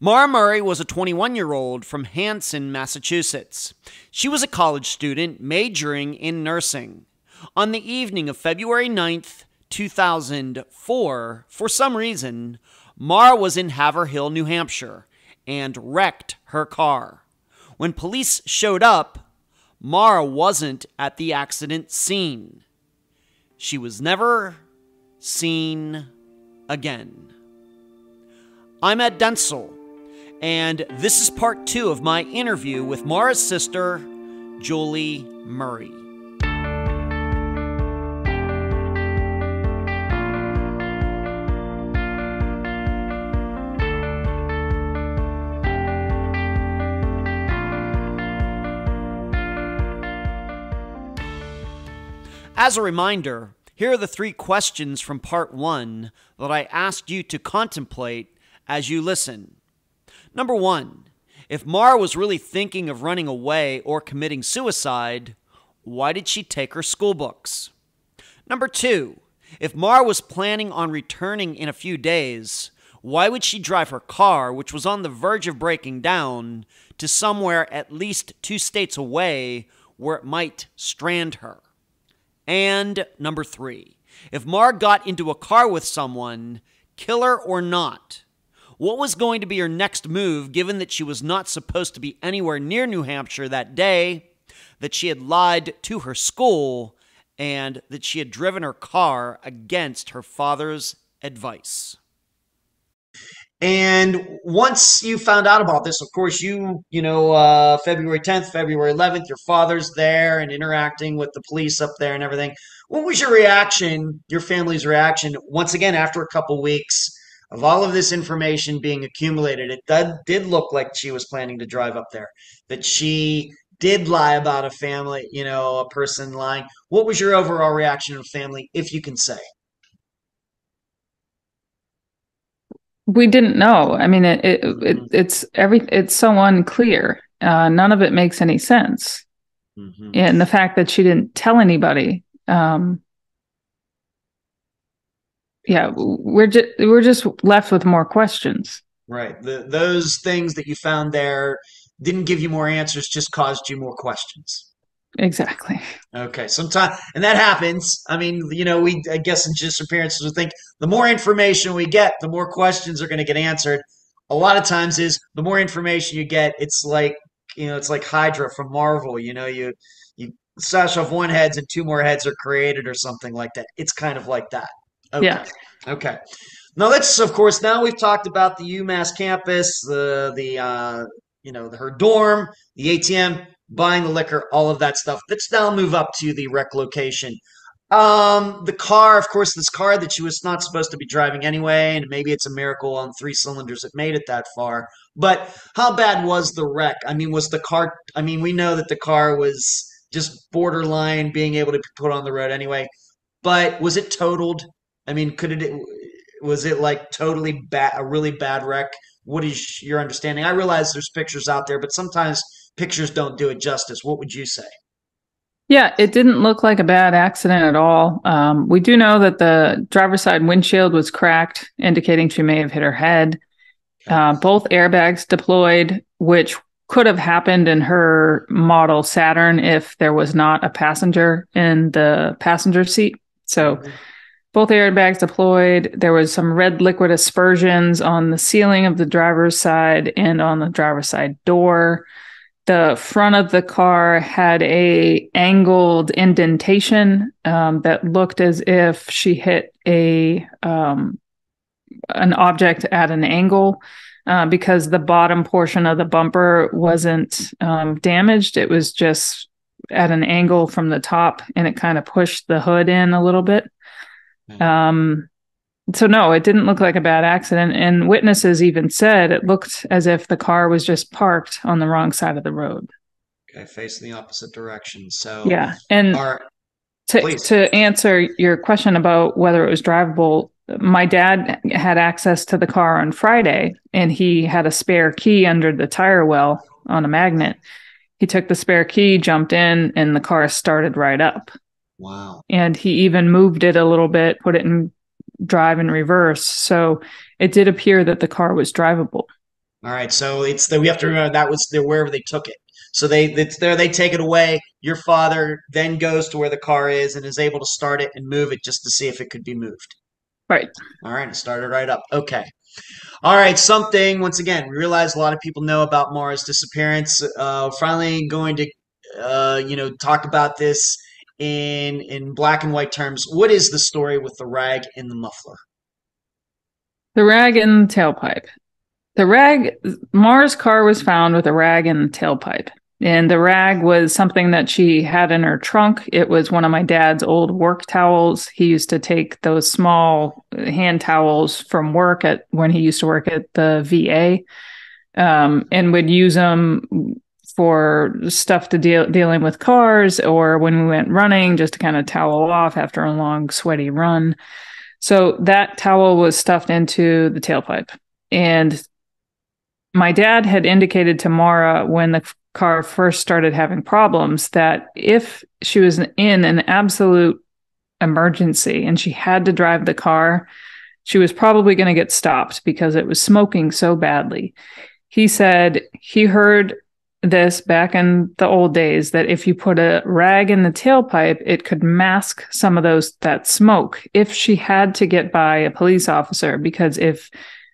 Maura Murray was a 21-year-old from Hanson, Massachusetts. She was a college student majoring in nursing. On the evening of February 9th, 2004, for some reason, Maura was in Haverhill, New Hampshire, and wrecked her car. When police showed up, Maura wasn't at the accident scene. She was never seen again. I'm Ed Densel, and this is part 2 of my interview with Maura's sister, Julie Murray. As a reminder, here are the 3 questions from part 1 that I asked you to contemplate as you listen. Number 1, if Maura was really thinking of running away or committing suicide, why did she take her school books? Number 2, if Maura was planning on returning in a few days, why would she drive her car, which was on the verge of breaking down, to somewhere at least 2 states away where it might strand her? And number 3, if Maura got into a car with someone, killer or not, what was going to be her next move given that she was not supposed to be anywhere near New Hampshire that day, that she had lied to her school, and that she had driven her car against her father's advice? And once you found out about this, of course, February 10th, February 11th, your father's there and interacting with the police up there and everything. What was your reaction, your family's reaction, once again, after a couple weeks of all of this information being accumulated? It did look like she was planning to drive up there, that she did lie about a family, a person lying. What was your overall reaction of the family, if you can say? We didn't know. I mean, it's so unclear. None of it makes any sense. Mm-hmm. And the fact that she didn't tell anybody. We're just left with more questions. Right. Those things that you found there didn't give you more answers, just caused you more questions. Exactly. Okay. Sometimes, and that happens. I mean, I guess in disappearances, we think the more information we get, the more questions are going to get answered. A lot of times is the more information you get, it's like Hydra from Marvel. You sash off one heads and 2 more heads are created or something like that. It's kind of like that. Okay. Yeah. Okay. Now now we've talked about the UMass campus, her dorm, the ATM, buying the liquor, all of that stuff. Let's now move up to the wreck location. The car, of course, this car that she was not supposed to be driving anyway, and maybe it's a miracle on 3 cylinders it made it that far. But how bad was the wreck? I mean, we know that the car was just borderline being able to be put on the road anyway, but was it totaled? I mean, was it like totally bad, a really bad wreck? What is your understanding? I realize there's pictures out there, but sometimes pictures don't do it justice. What would you say? Yeah, it didn't look like a bad accident at all. We do know that the driver's side windshield was cracked, indicating she may have hit her head. Both airbags deployed, which could have happened in her model Saturn if there was not a passenger in the passenger seat. So both airbags deployed. There was some red liquid aspersions on the ceiling of the driver's side and on the driver's side door. The front of the car had a angled indentation that looked as if she hit an object at an angle because the bottom portion of the bumper wasn't damaged. It was just at an angle from the top, and it kind of pushed the hood in a little bit. So no, it didn't look like a bad accident. And witnesses even said it looked as if the car was just parked on the wrong side of the road. Okay, facing the opposite direction. So yeah. And to answer your question about whether it was drivable, my dad had access to the car on Friday, and he had a spare key under the tire well on a magnet. He took the spare key, jumped in, and the car started right up. Wow. And he even moved it a little bit, put it in drive in reverse. So it did appear that the car was drivable. All right, so we have to remember that was wherever they took it. So it's there. They take it away. Your father then goes to where the car is and is able to start it and move it just to see if it could be moved. Right. All right, it started right up. Okay. All right, something, once again, we realize a lot of people know about Maura's disappearance. Finally going to, talk about this in black and white terms. What is the story with the rag in the muffler? The rag in the tailpipe. Maura's car was found with a rag in the tailpipe. And the rag was something that she had in her trunk. It was one of my dad's old work towels. He used to take those small hand towels from work when he used to work at the VA, and would use them for stuff to dealing with cars, or when we went running, just to kind of towel off after a long sweaty run. So that towel was stuffed into the tailpipe. And my dad had indicated to Maura when the car first started having problems that if she was in an absolute emergency and she had to drive the car, she was probably going to get stopped because it was smoking so badly. He said he heard this back in the old days, that if you put a rag in the tailpipe, it could mask some of that smoke if she had to get by a police officer, because if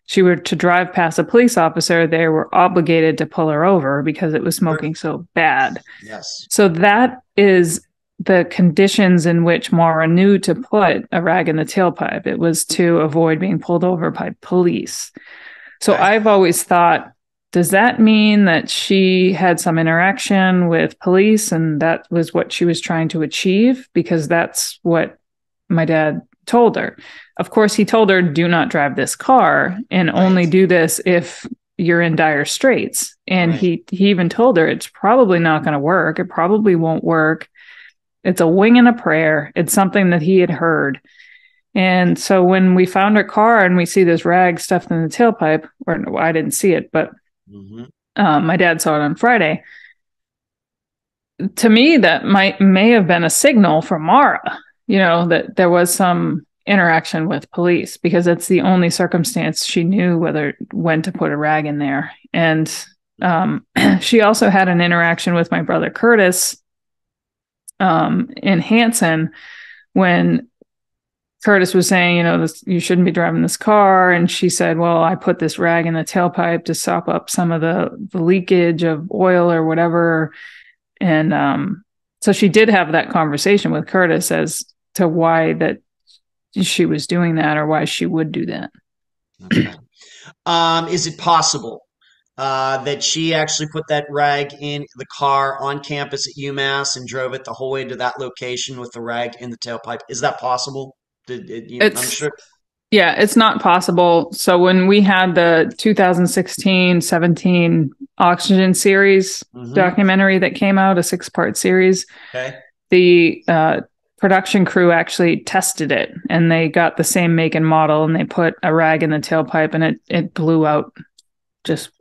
she were to drive past a police officer, they were obligated to pull her over because it was smoking so bad. Yes. So that is the conditions in which Maura knew to put a rag in the tailpipe. It was to avoid being pulled over by police. So Okay. I've always thought, does that mean that she had some interaction with police and that was what she was trying to achieve? Because that's what my dad told her. Of course, he told her, do not drive this car and only do this if you're in dire straits. And he even told her it's probably not going to work. It probably won't work. It's a wing and a prayer. It's something that he had heard. And so when we found her car and we see this rag stuffed in the tailpipe, or no, I didn't see it, but my dad saw it on Friday. To me, that may have been a signal from Maura, that there was some interaction with police, because it's the only circumstance she knew when to put a rag in there. And she also had an interaction with my brother Curtis in Hanson, when Curtis was saying, you shouldn't be driving this car. And she said, well, I put this rag in the tailpipe to sop up some of the leakage of oil or whatever. And so she did have that conversation with Curtis as to why that she was doing that, or why she would do that. Okay. Is it possible that she actually put that rag in the car on campus at UMass and drove it the whole way to that location with the rag in the tailpipe? Is that possible? I'm sure. Yeah, it's not possible. So when we had the 2016-17 Oxygen series documentary that came out, a 6-part series, the production crew actually tested it, and they got the same make and model, and they put a rag in the tailpipe, and it blew out just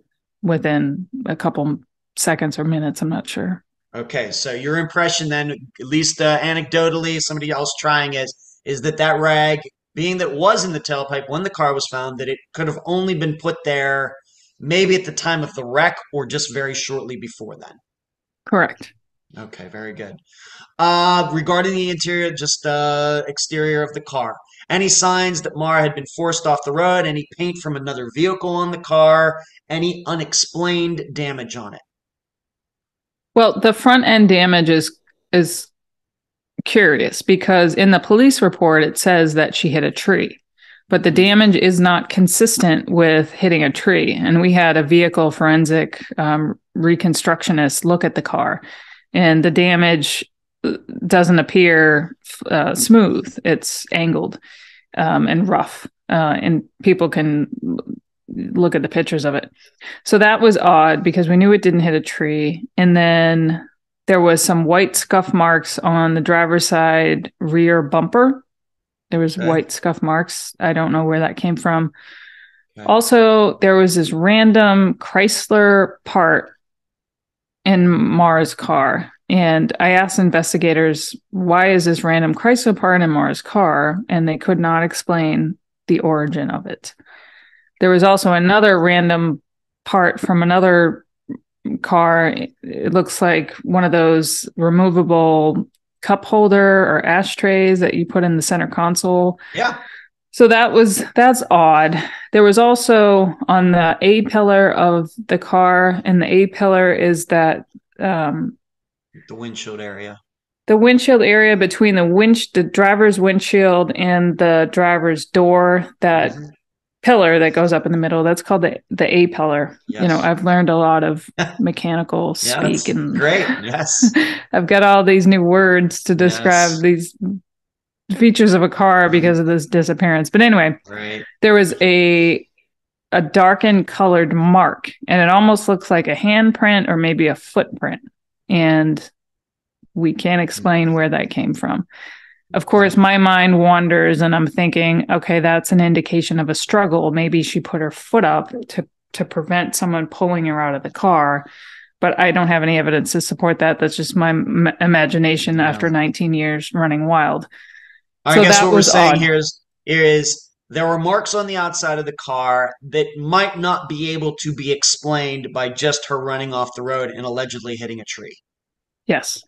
within a couple seconds or minutes. I'm not sure. Okay, so your impression then, at least anecdotally, somebody else trying is that rag, being that was in the tailpipe when the car was found, that it could have only been put there maybe at the time of the wreck or just very shortly before then. Correct. Okay, very good. Regarding the interior, just exterior of the car, any signs that Maura had been forced off the road, any paint from another vehicle on the car, any unexplained damage on it? Well, the front end damage is curious, because in the police report it says that she hit a tree, but the damage is not consistent with hitting a tree. And we had a vehicle forensic reconstructionist look at the car, and the damage doesn't appear smooth. It's angled and rough, and people can look at the pictures of it. So that was odd, because we knew it didn't hit a tree. And then there was some white scuff marks on the driver's side rear bumper. There was white scuff marks. I don't know where that came from. Okay. Also, there was this random Chrysler part in Maura's car. And I asked investigators, why is this random Chrysler part in Maura's car? And they could not explain the origin of it. There was also another random part from another car. It looks like one of those removable cup holder or ashtrays that you put in the center console. Yeah. So that's odd. There was also on the A pillar of the car, and the A pillar is that the windshield area. The windshield area between the driver's windshield and the driver's door, that pillar that goes up in the middle, that's called the A pillar. Yes. You know, I've learned a lot of mechanical speak, and great. Yes. I've got all these new words to describe these features of a car because of this disappearance. But anyway, there was a darkened colored mark, and it almost looks like a handprint or maybe a footprint. And we can't explain where that came from. Of course, my mind wanders and I'm thinking, okay, that's an indication of a struggle. Maybe she put her foot up to prevent someone pulling her out of the car. But I don't have any evidence to support that. That's just my imagination after 19 years running wild. I guess what we're saying here is there were marks on the outside of the car that might not be able to be explained by just her running off the road and allegedly hitting a tree. Yes.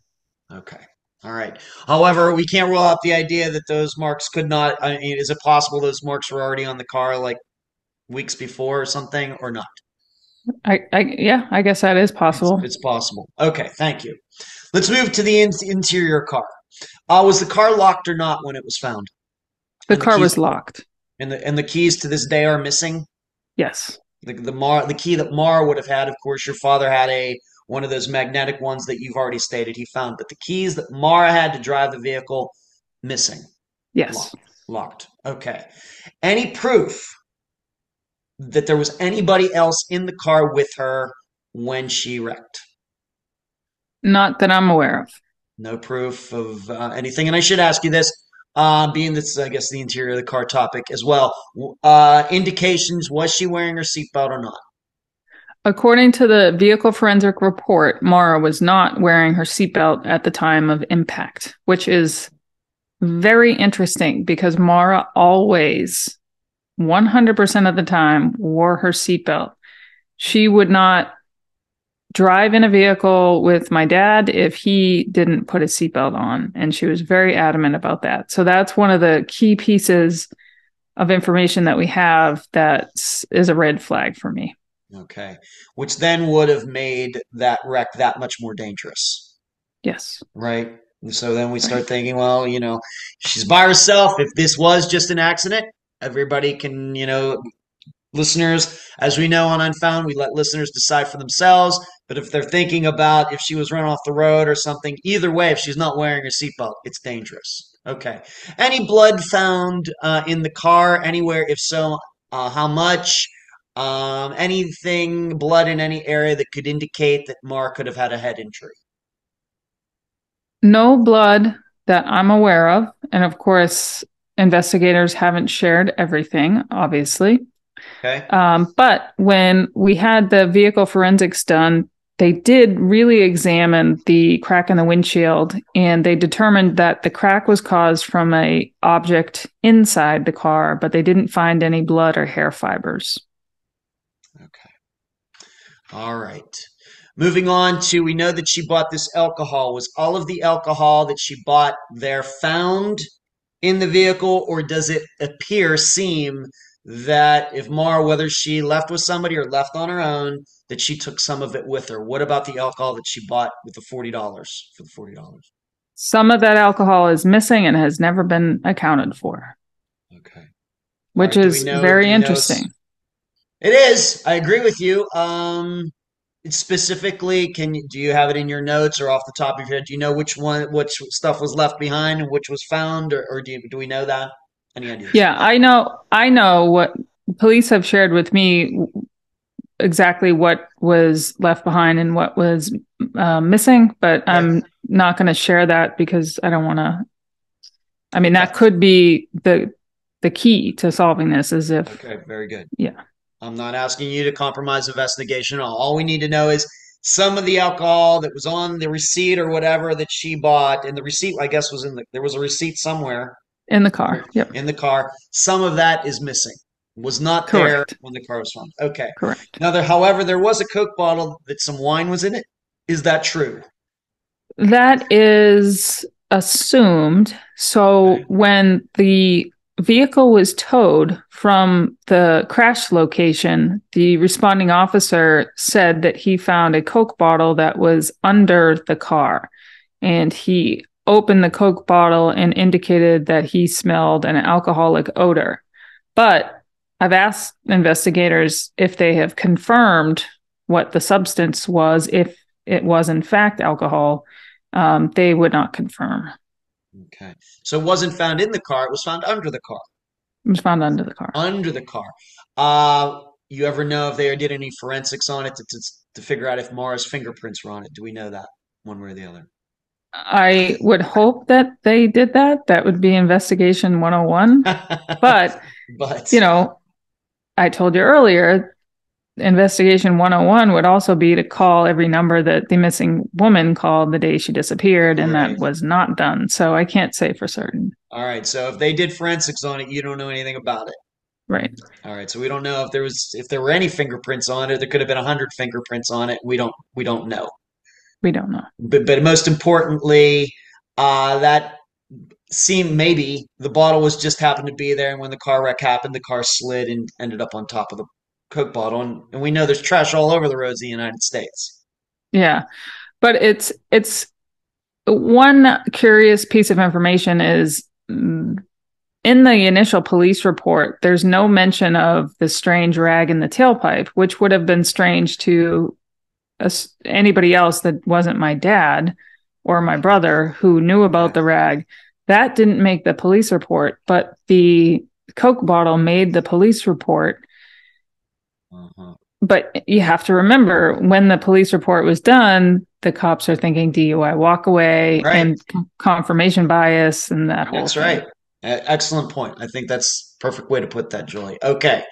Okay. All right. However, we can't rule out the idea that those marks could not. I mean, is it possible those marks were already on the car like weeks before or something, or not? I guess that is possible. It's possible. Okay. Thank you. Let's move to the interior car. Was the car locked or not when it was found? The car was locked. And the keys to this day are missing? Yes. The key that Maura would have had, of course, your father had one of those magnetic ones that you've already stated he found. But the keys that Maura had to drive the vehicle, missing. Yes. Locked. Okay. Any proof that there was anybody else in the car with her when she wrecked? Not that I'm aware of. No proof of anything. And I should ask you this, being this, I guess, the interior of the car topic as well. Indications, was she wearing her seatbelt or not? According to the vehicle forensic report, Maura was not wearing her seatbelt at the time of impact, which is very interesting because Maura always, 100% of the time, wore her seatbelt. She would not drive in a vehicle with my dad if he didn't put his seatbelt on, and she was very adamant about that. So that's one of the key pieces of information that we have that is a red flag for me. Okay. Which then would have made that wreck that much more dangerous. Yes. Right? And so then we start thinking, well, she's by herself. If this was just an accident, everybody can, listeners, as we know on Unfound, we let listeners decide for themselves. But if they're thinking about if she was run off the road or something, either way, if she's not wearing her seatbelt, it's dangerous. Okay. Any blood found in the car anywhere? If so, how much? Anything, blood in any area that could indicate that Maura could have had a head injury? No blood that I'm aware of. And of course, investigators haven't shared everything, obviously. Okay. But when we had the vehicle forensics done, they did really examine the crack in the windshield, and they determined that the crack was caused from an object inside the car, but they didn't find any blood or hair fibers. Okay. All right. Moving on to, we know that she bought this alcohol. Was all of the alcohol that she bought there found in the vehicle, or does it seem that if Maura, whether she left with somebody or left on her own, that she took some of it with her? What about the alcohol that she bought with the $40 for the $40? Some of that alcohol is missing and has never been accounted for. Okay. Which is very interesting. It is. I agree with you. Specifically, do you have it in your notes or off the top of your head? Do you know which stuff was left behind and which was found, or do we know that? Any ideas? Yeah, I know what police have shared with me, exactly what was left behind and what was missing, but I'm not going to share that because I don't want to. I mean, that could be the key to solving this. Is if okay, very good. Yeah, I'm not asking you to compromise investigation. All we need to know is some of the alcohol that was on the receipt or whatever that she bought, and the receipt, I guess, there was a receipt somewhere. In the car. Yep. In the car. Some of that is missing. Was not there Correct. when the car was found. Okay. Correct. Now, however, there was a Coke bottle that some wine was in it. Is that true? That is assumed. So Okay. when the vehicle was towed from the crash location, the responding officer said that he found a Coke bottle that was under the car. And he opened the Coke bottle and indicated that he smelled an alcoholic odor. But I've asked investigators if they have confirmed what the substance was, if it was in fact alcohol. They would not confirm. Okay. So it wasn't found in the car. It was found under the car. It was found under the car. Under the car. You ever know if they did any forensics on it to figure out if Maura's fingerprints were on it? Do we know that one way or the other? I would hope that they did that. That would be investigation 101. But, But you know, I told you earlier, investigation 101 would also be to call every number that the missing woman called the day she disappeared, and right. that was not done. So I can't say for certain. All right. So if they did forensics on it, you don't know anything about it. Right. All right. So we don't know if there were any fingerprints on it. There could have been 100 fingerprints on it. We don't know. We don't know. But most importantly, that seemed maybe the bottle was just happened to be there, and when the car wreck happened, the car slid and ended up on top of the Coke bottle. And we know there's trash all over the roads in the United States. Yeah. But it's one curious piece of information is in the initial police report, there's no mention of the strange rag in the tailpipe, which would have been strange to anybody else that wasn't my dad or my brother who knew about the rag. That didn't make the police report, but the Coke bottle made the police report. Uh-huh. But you have to remember, when the police report was done, the cops are thinking DUI walk away and confirmation bias and that whole That's thing. right. Excellent point. I think that's a perfect way to put that, Julie. Okay.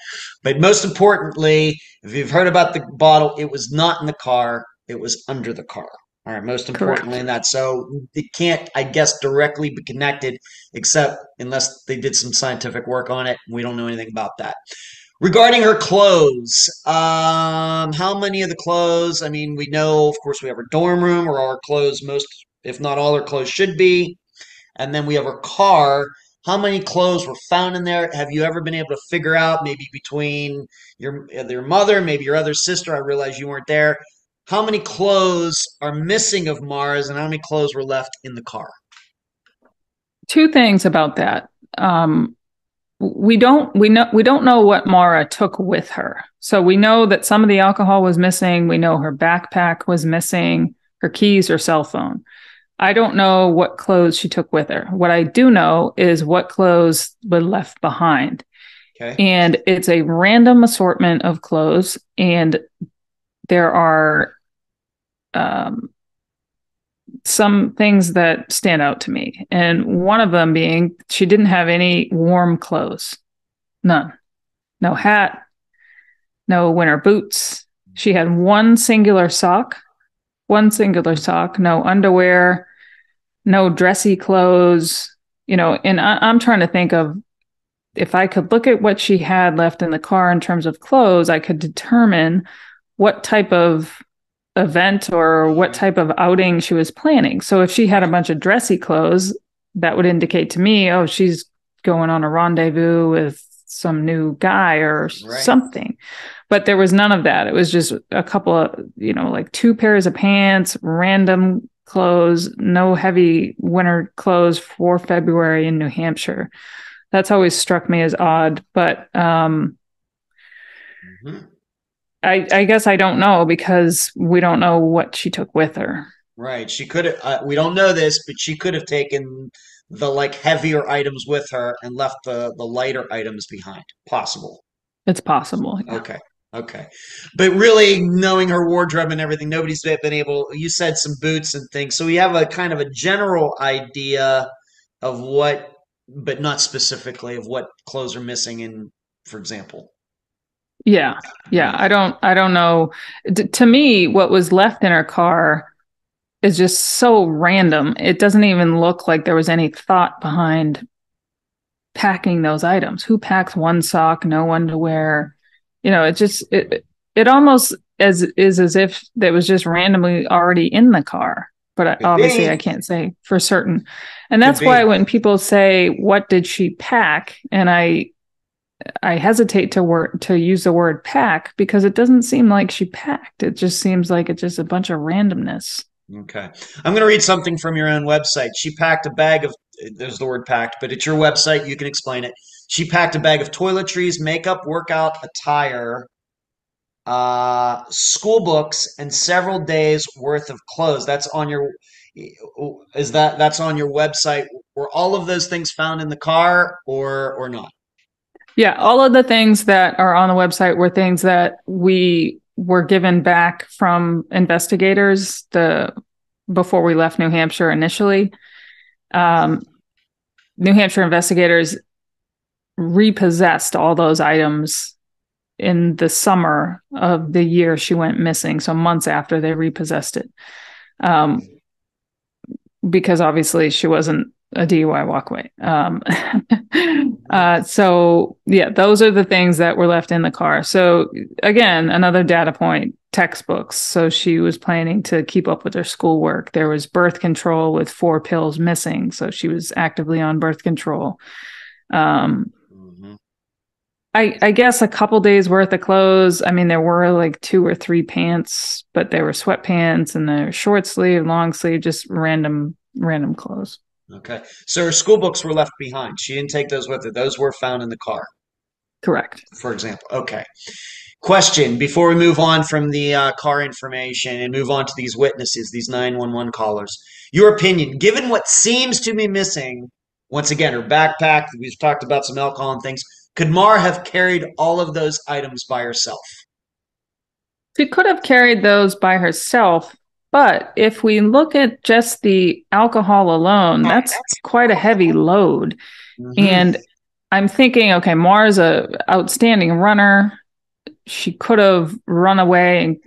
But most importantly, if you've heard about the bottle, it was not in the car. It was under the car. All right. Most importantly in that. So it can't, I guess, directly be connected, except unless they did some scientific work on it. We don't know anything about that. Regarding her clothes, how many of the clothes? I mean, we know, of course, we have her dorm room where our clothes, most, if not all her clothes, should be. And then we have her car. How many clothes were found in there? Have you ever been able to figure out, maybe between your mother, maybe your other sister? I realize you weren't there. How many clothes are missing of Mara's, and how many clothes were left in the car? Two things about that. We don't know what Maura took with her. So we know that some of the alcohol was missing. We know her backpack was missing, her keys, her cell phone. I don't know what clothes she took with her. What I do know is what clothes were left behind. Okay. And it's a random assortment of clothes. And there are some things that stand out to me. And one of them being she didn't have any warm clothes. None. No hat, no winter boots. She had one singular sock, no underwear, no dressy clothes, and I'm trying to think of, if I could look at what she had left in the car in terms of clothes, I could determine what type of event or what type of outing she was planning. So if she had a bunch of dressy clothes, that would indicate to me, oh, she's going on a rendezvous with some new guy or something. But there was none of that. It was just a couple of, like 2 pairs of pants, random clothes, no heavy winter clothes for February in New Hampshire. That's always struck me as odd. But I guess I don't know, because we don't know what she took with her. Right. She could have, we don't know this, but she could have taken the heavier items with her and left the lighter items behind. Possible. It's possible. Yeah. Okay. But really, knowing her wardrobe and everything, nobody's been able, you said some boots and things. So we have a kind of a general idea of what, but not specifically of what clothes are missing in, for example. Yeah. I don't know. To me, what was left in her car is just so random. It doesn't even look like there was any thought behind packing those items? Who packs one sock, no underwear? It almost is as if that was just randomly already in the car. But Could obviously, I be. can't say for certain. And Could that's why be. when people say, "What did she pack?" and I hesitate to use the word pack because it doesn't seem like she packed. It just seems like it's just a bunch of randomness. Okay. I'm going to read something from your own website. She packed a bag of, there's the word packed, but it's your website. You can explain it. She packed a bag of toiletries, makeup, workout attire, school books, and several days worth of clothes. That's on your website? Were all of those things found in the car or not? Yeah, all of the things that are on the website were things that we were given back from investigators before we left New Hampshire initially. New Hampshire investigators repossessed all those items in the summer of the year she went missing, so months after they repossessed it. Because obviously she wasn't a DUI walkway. So yeah, those are the things that were left in the car. So again, another data point, textbooks. So she was planning to keep up with her schoolwork. There was birth control with 4 pills missing. So she was actively on birth control. I guess a couple days worth of clothes. I mean, there were like 2 or 3 pants, but they were sweatpants and they're short sleeve, long sleeve, just random clothes. Okay. So her school books were left behind. She didn't take those with her. Those were found in the car, Correct. for example. Okay. Question before we move on from the car information and move on to these witnesses, these 911 callers. Your opinion, given what seems to be missing, once again, her backpack, we've talked about some alcohol and things, could Maura have carried all of those items by herself? She could have carried those by herself, but if we look at just the alcohol alone, that's quite a heavy load. Mm-hmm. And I'm thinking, okay, Maura's a outstanding runner. She could have run away and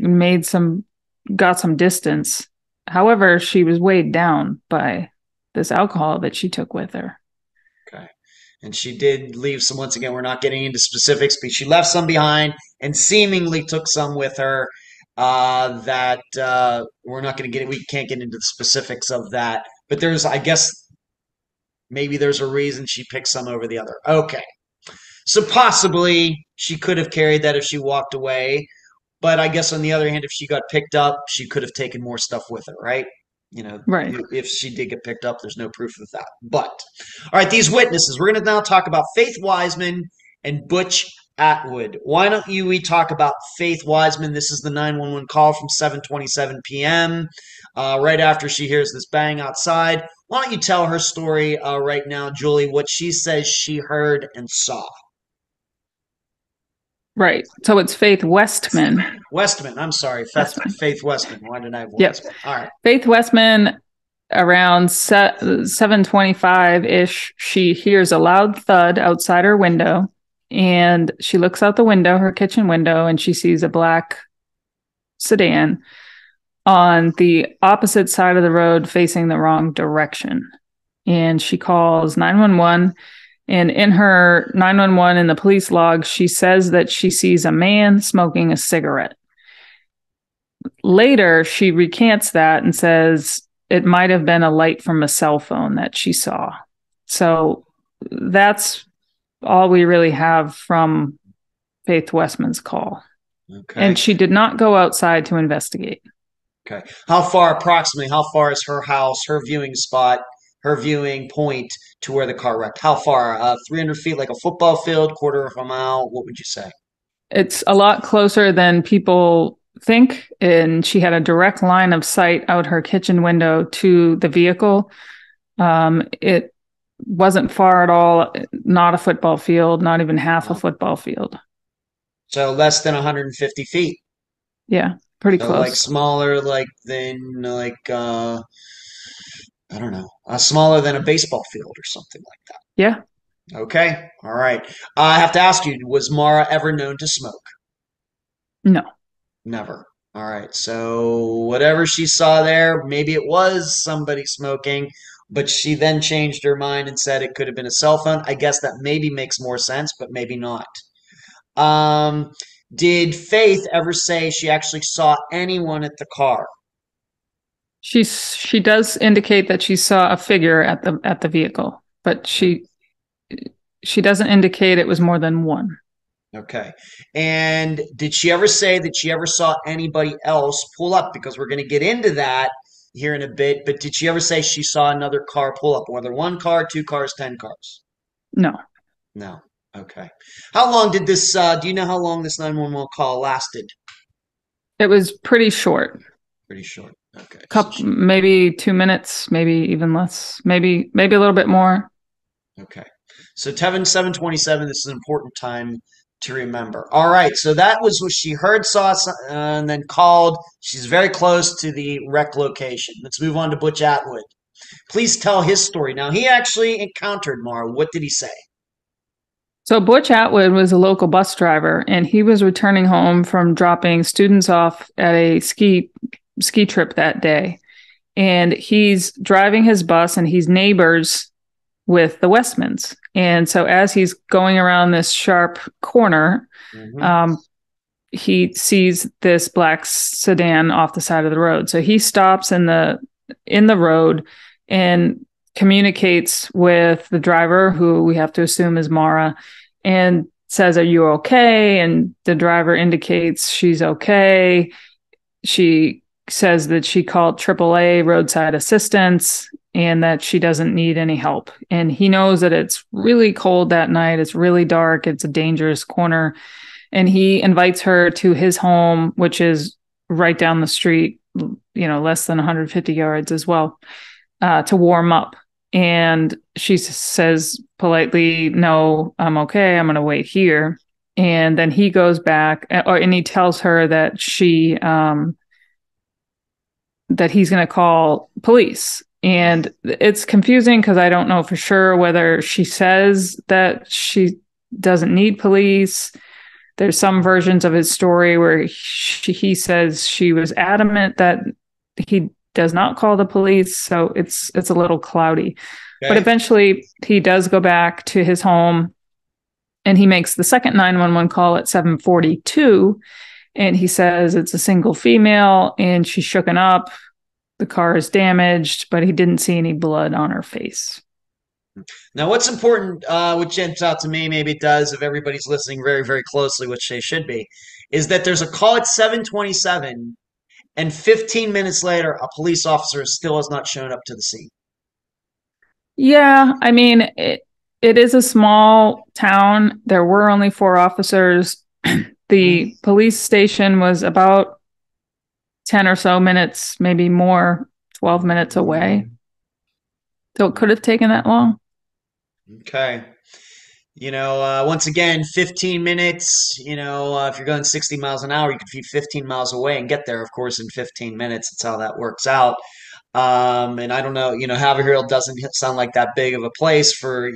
got some distance. However, she was weighed down by this alcohol that she took with her. Okay. And she did leave some, once again, we're not getting into specifics, but she left some behind and seemingly took some with her that we're not going to get, we can't get into the specifics of that. But I guess, maybe there's a reason she picked some over the other. Okay. So possibly she could have carried that if she walked away. But I guess on the other hand, if she got picked up, she could have taken more stuff with her, right? Right. If she did get picked up, there's no proof of that. But, all right, these witnesses, we're going to now talk about Faith Wiseman and Butch Atwood. Why don't we talk about Faith Wiseman? This is the 911 call from 7:27 p.m. Right after she hears this bang outside. Why don't you tell her story right now, Julie, what she says she heard and saw? Right. So it's Faith Westman. Westman. I'm sorry. Faith Westman. Why did I have Yep. Westman? All right. Faith Westman, around 7:25-ish, she hears a loud thud outside her window, and she looks out the window, her kitchen window, and she sees a black sedan on the opposite side of the road facing the wrong direction. And she calls 911. And in her 911 in the police log, she says that she sees a man smoking a cigarette. Later, she recants that and says it might have been a light from a cell phone that she saw. So that's all we really have from Faith Westman's call. Okay. And she did not go outside to investigate. Okay. Approximately, how far is her house, her viewing spot, her viewing point to where the car wrecked? How far? 300 feet, like a football field, quarter of a mile? What would you say? It's a lot closer than people think. And she had a direct line of sight out her kitchen window to the vehicle. It wasn't far at all. Not a football field, not even half a football field. So less than 150 feet. Yeah, pretty close. Like smaller, I don't know, smaller than a baseball field or something like that. Yeah. Okay. All right. I have to ask you, was Maura ever known to smoke? No. Never. All right. So whatever she saw there, maybe it was somebody smoking. but she then changed her mind and said it could have been a cell phone. I guess that maybe makes more sense, but maybe not. Um, did Faith ever say she actually saw anyone at the car? She does indicate that she saw a figure at the vehicle, but she doesn't indicate it was more than one. Okay. And did she ever say that she ever saw anybody else pull up? Because we're going to get into that here in a bit. But did she ever say she saw another car pull up? Whether one car, two cars, 10 cars? No. No. Okay. How long did this, do you know how long this 911 call lasted? It was pretty short. Pretty short. Okay. Maybe 2 minutes, maybe even less, maybe a little bit more. Okay. So Tevin 727, this is an important time to remember. All right, so that was what she heard, saw, and then called. She's very close to the wreck location. Let's move on to Butch Atwood. Please tell his story. Now, he actually encountered Maura. What did he say? So Butch Atwood was a local bus driver, and he was returning home from dropping students off at a ski trip that day. And he's driving his bus, and he's neighbors with the Westmans. And so as he's going around this sharp corner, he sees this black sedan off the side of the road. So he stops in the road and communicates with the driver, who we have to assume is Maura, and says, "Are you okay?" And the driver indicates she's okay. She says that she called AAA roadside assistance and that she doesn't need any help. And he knows that it's really cold that night. It's really dark. It's a dangerous corner. And he invites her to his home, which is right down the street, less than 150 yards as well, to warm up. And she says politely, "No, I'm okay. I'm going to wait here." And then he goes back and he tells her that that he's going to call police. And it's confusing because I don't know for sure whether she says that she doesn't need police. There's some versions of his story where he says she was adamant that he does not call the police. So it's a little cloudy. Okay. But eventually he does go back to his home, and he makes the second 911 call at 7:42. And he says it's a single female and she's shooken up. The car is damaged, but he didn't see any blood on her face. Now, what's important, which jumps out to me, maybe it does if everybody's listening very, very closely, which they should be, is that there's a call at 7:27, and 15 minutes later, a police officer still has not shown up to the scene. Yeah, I mean, it is a small town. There were only 4 officers. The police station was about 10 or so minutes, maybe more, 12 minutes away. So it could have taken that long. Okay. Once again, 15 minutes, if you're going 60 miles an hour, you could be 15 miles away and get there, of course, in 15 minutes. That's how that works out. And I don't know, Haverhill doesn't sound like that big of a place for,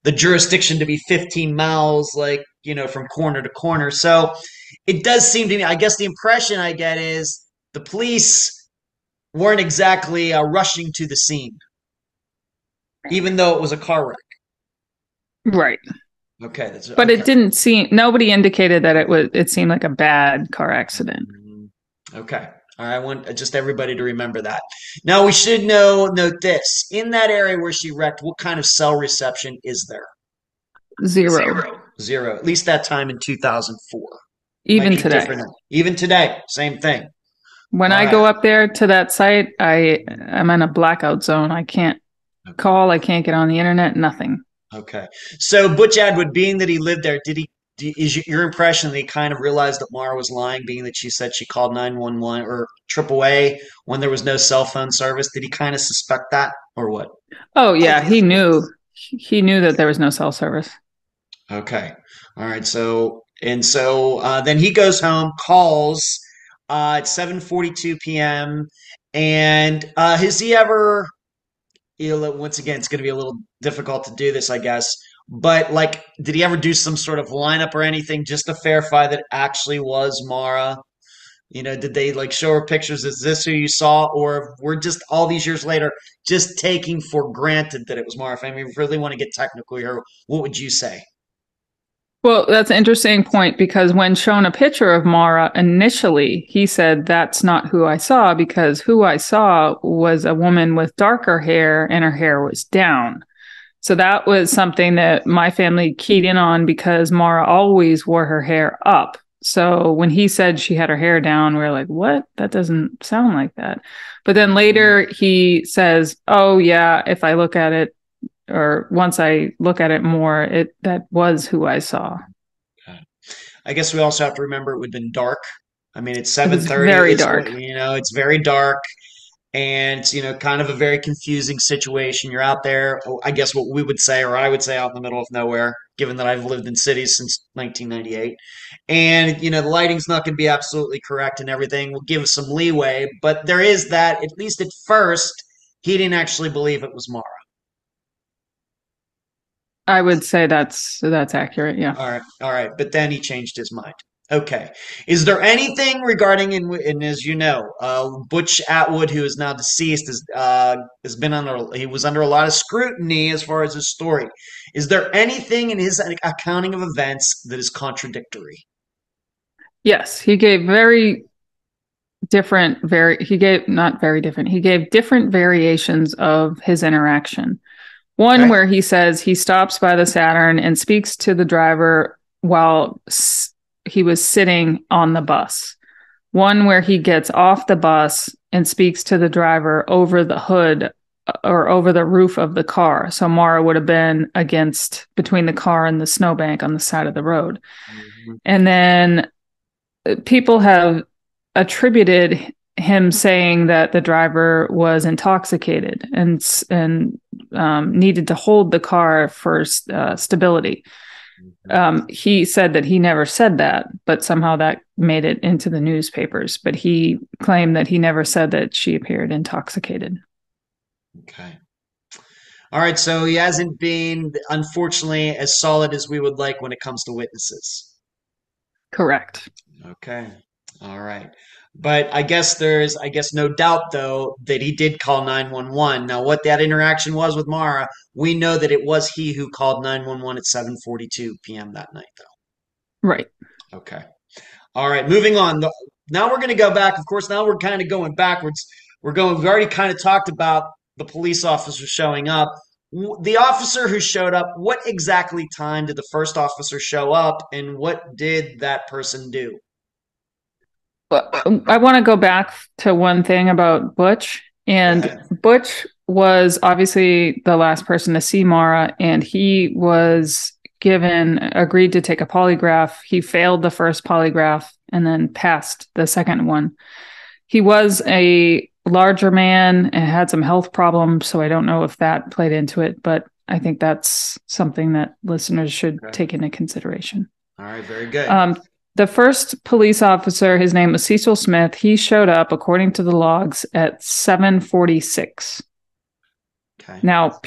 the jurisdiction to be 15 miles, from corner to corner. So it does seem to me, I guess the impression I get is the police weren't exactly rushing to the scene, even though it was a car wreck. Right. Okay. But okay. It didn't seem, nobody indicated that it seemed like a bad car accident. Okay. All right, I want just everybody to remember that. Now, we should note this. In that area where she wrecked, what kind of cell reception is there? Zero. At least that time in 2004. Even today. Even today, same thing. When I go up there to that site, I'm in a blackout zone. I can't call. I can't get on the internet, nothing. Okay. So Butch Atwood, being that he lived there, is your impression that he kind of realized that Maura was lying, being that she said she called 911 or AAA when there was no cell phone service? Did he kind of suspect that, or what? Oh, yeah. He knew that there was no cell service. Okay. All right. So then he goes home, calls at 7:42 p.m. And has he ever, once again, it's going to be a little difficult to do this, I guess. But did he ever do some sort of lineup or anything just to verify that it actually was Maura? Did they like show her pictures? Is this who you saw? Or we're just all these years later just taking for granted that it was Maura? If I mean, really want to get technical here, what would you say? Well, that's an interesting point because when shown a picture of Maura initially, he said, "That's not who I saw," because who I saw was a woman with darker hair and her hair was down. So that was something that my family keyed in on because Maura always wore her hair up. So when he said she had her hair down, we were like, what? That doesn't sound like that. But then later he says, oh yeah, if I look at it, or once I look at it more, that was who I saw. Okay. I guess we also have to remember it would have been dark. I mean, it's It was 7:30. very It's dark. it's very dark, and it's kind of a very confusing situation. You're out there, I guess what we would say, or I would say, out in the middle of nowhere, given that I've lived in cities since 1998. And the lighting's not going to be absolutely correct and everything. We'll give some leeway, but there is that, at least at first, he didn't actually believe it was Mara. I would say that's accurate. Yeah. All right. But then he changed his mind. Okay. Is there anything regarding, and as you know, Butch Atwood, who is now deceased, has been he was under a lot of scrutiny as far as his story. Is there anything in his accounting of events that is contradictory? Yes, he gave he gave different variations of his interaction. One Okay. where he says he stops by the Saturn and speaks to the driver while he was sitting on the bus. One where he gets off the bus and speaks to the driver over the hood or over the roof of the car. So Maura would have been between the car and the snowbank on the side of the road. Mm-hmm. And then people have attributed him saying that the driver was intoxicated and needed to hold the car for stability. He said that he never said that, but somehow that made it into the newspapers. But he claimed that he never said that she appeared intoxicated. Okay. All right. So he hasn't been, unfortunately, as solid as we would like when it comes to witnesses. Correct. Okay. All right. But I guess no doubt though that he did call 911. Now what that interaction was with Mara, we know that it was he who called 911 at 7:42 p.m. that night though. Right. Okay. All right, moving on. Now we're going to go back. Of course, now we're kind of going backwards. We've already kind of talked about the police officer showing up. The officer who showed up, what exactly time did the first officer show up and what did that person do? But I want to go back to one thing about Butch. And Butch was obviously the last person to see Maura, and he was agreed to take a polygraph. He failed the first polygraph and then passed the second one. He was a larger man and had some health problems, so I don't know if that played into it, but I think that's something that listeners should take into consideration. All right, very good. The first police officer, his name was Cecil Smith. He showed up, according to the logs, at 7:46. Okay. Now,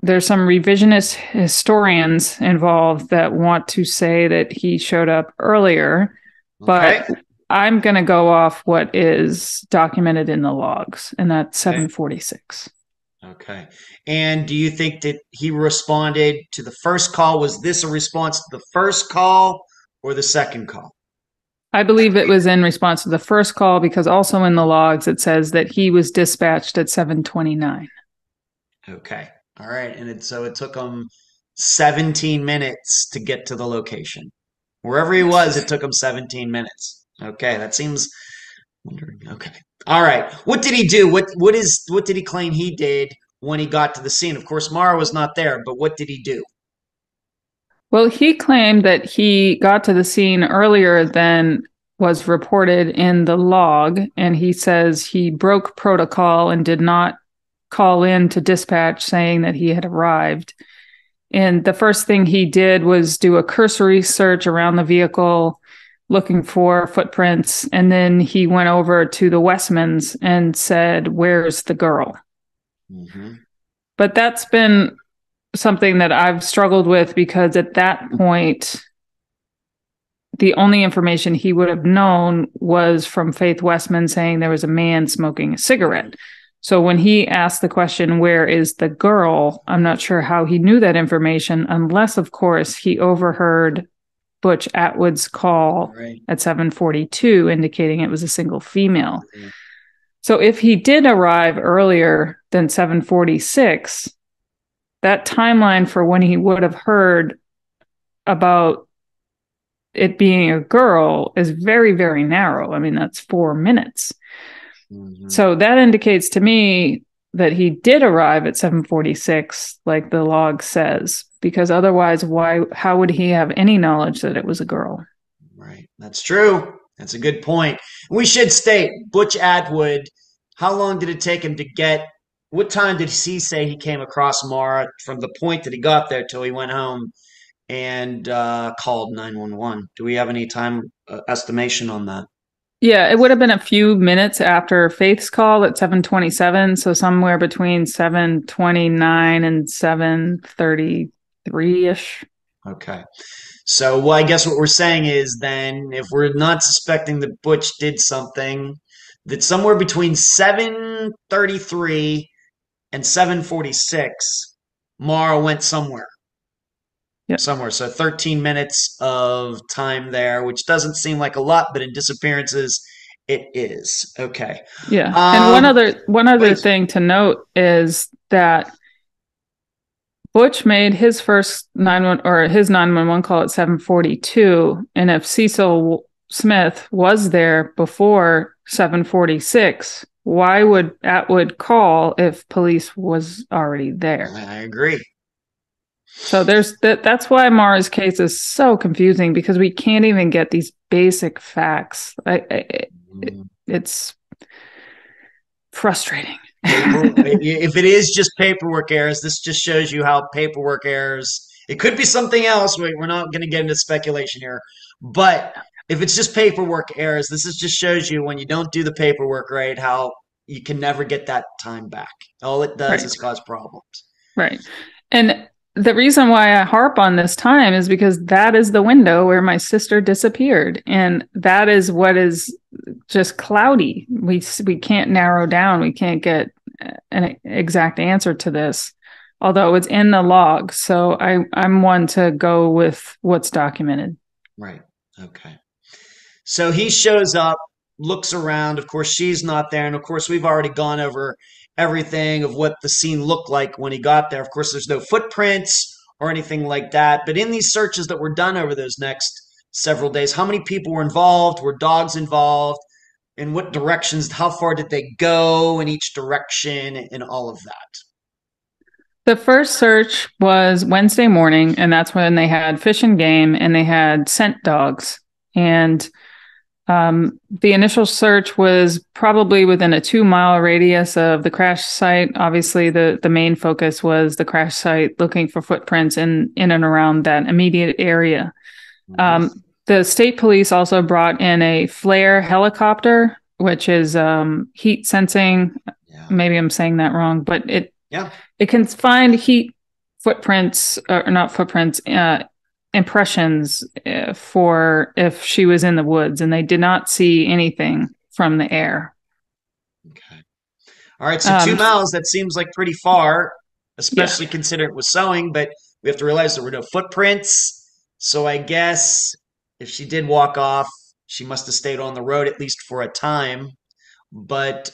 there's some revisionist historians involved that want to say that he showed up earlier, but I'm going to go off what is documented in the logs, and that's 7:46. Okay. And do you think that he responded to the first call? Was this a response to the first call or the second call? I believe it was in response to the first call because also in the logs it says that he was dispatched at 7:29. Okay. All right. And so it took him 17 minutes to get to the location. Wherever he was, it took him 17 minutes. Okay. That seems wondering. Okay. All right. What did he do? What did he claim he did when he got to the scene? Of course, Maura was not there, but what did he do? Well, he claimed that he got to the scene earlier than was reported in the log, and he says he broke protocol and did not call in to dispatch saying that he had arrived. And the first thing he did was do a cursory search around the vehicle, looking for footprints, and then he went over to the Westmans and said, "Where's the girl?" Mm-hmm. But that's been something that I've struggled with because at that point, the only information he would have known was from Faith Westman saying there was a man smoking a cigarette. So when he asked the question, where is the girl? I'm not sure how he knew that information, unless, of course, he overheard Butch Atwood's call at 7:42, indicating it was a single female. Mm-hmm. So if he did arrive earlier than 7:46, that timeline for when he would have heard about it being a girl is very, very narrow. I mean, that's 4 minutes. Mm-hmm. So that indicates to me that he did arrive at 7:46, like the log says, because otherwise, how would he have any knowledge that it was a girl? Right. That's true. That's a good point. We should state, Butch Atwood, how long did it take him to get, what time did he say he came across Maura from the point that he got there till he went home and called 911? Do we have any time estimation on that? Yeah, it would have been a few minutes after Faith's call at 7:27, so somewhere between 7:29 and 7:33-ish. Okay. So, well, I guess what we're saying is then, if we're not suspecting that Butch did something, that somewhere between 7:33 and 7:46, Maura went somewhere. Yep. Somewhere. So 13 minutes of time there, which doesn't seem like a lot, but in disappearances, it is. Okay. Yeah. And one other thing to note is that Butch made his first 911 call at 7:42, and if Cecil Smith was there before 7:46, why would Atwood call if police was already there? I agree. So that's why Maura's case is so confusing, because we can't even get these basic facts. It's frustrating. If it is just paperwork errors, this just shows you how paperwork errors, it could be something else. We're not going to get into speculation here, but if it's just paperwork errors, this just shows you when you don't do the paperwork right, how you can never get that time back. All it does is cause problems. Right. And the reason why I harp on this time is because that is the window where my sister disappeared. And that is what is just cloudy. We can't narrow down. We can't get an exact answer to this, although it's in the log. So I'm one to go with what's documented. Right. Okay. So he shows up, looks around. Of course, she's not there. And of course, we've already gone over everything of what the scene looked like when he got there. Of course, there's no footprints or anything like that. But in these searches that were done over those next several days, how many people were involved? Were dogs involved? In what directions? How far did they go in each direction and all of that? The first search was Wednesday morning, and that's when they had Fish and Game and they had scent dogs. And the initial search was probably within a 2-mile radius of the crash site. Obviously, the main focus was the crash site, looking for footprints in and around that immediate area. The state police also brought in a flare helicopter, which is heat sensing. Yeah. Maybe I'm saying that wrong, but it can find heat footprints, or not footprints, impressions for if she was in the woods, and they did not see anything from the air. Okay. All right. So 2 miles, that seems like pretty far, especially considering it was sowing, but we have to realize there were no footprints. So I guess if she did walk off, she must have stayed on the road at least for a time. But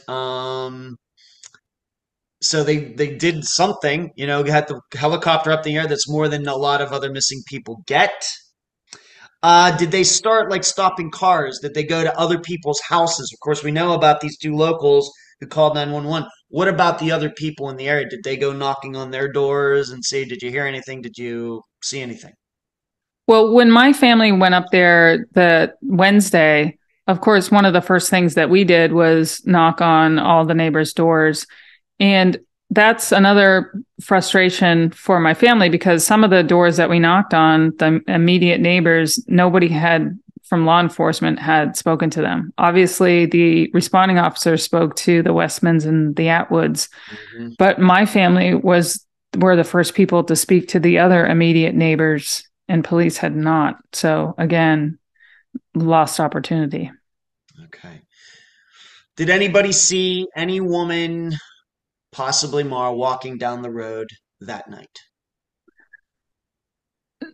so they did something, had the helicopter up in the air. That's more than a lot of other missing people get. Did they start stopping cars? Did they go to other people's houses? Of course, we know about these 2 locals who called 911. What about the other people in the area? Did they go knocking on their doors and say, did you hear anything? Did you see anything? Well, when my family went up there the Wednesday, of course, one of the first things that we did was knock on all the neighbors' doors. And that's another frustration for my family, because some of the doors that we knocked on, the immediate neighbors, nobody from law enforcement had spoken to them. Obviously, the responding officers spoke to the Westmans and the Atwoods, but my family were the first people to speak to the other immediate neighbors, and police had not. So again, lost opportunity. Okay. Did anybody see any woman, possibly Maura, walking down the road that night?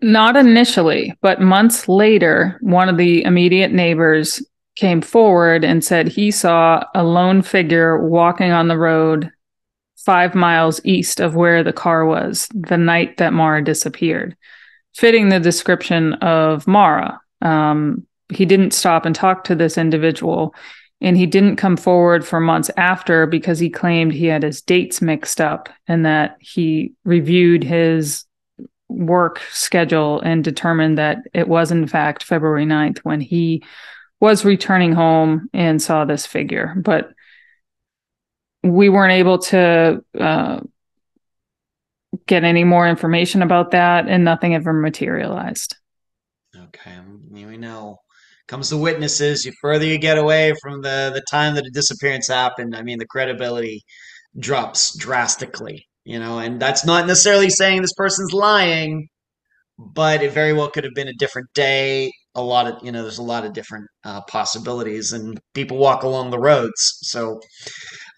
Not initially, but months later, one of the immediate neighbors came forward and said he saw a lone figure walking on the road 5 miles east of where the car was the night that Maura disappeared, fitting the description of Maura. He didn't stop and talk to this individual, and he didn't come forward for months after because he claimed he had his dates mixed up and that he reviewed his work schedule and determined that it was in fact February 9th when he was returning home and saw this figure. But we weren't able to get any more information about that, and nothing ever materialized. Okay, we know. Comes to witnesses, the further you get away from the time that a disappearance happened, I mean, the credibility drops drastically, and that's not necessarily saying this person's lying, but it very well could have been a different day. There's a lot of different possibilities, and people walk along the roads, so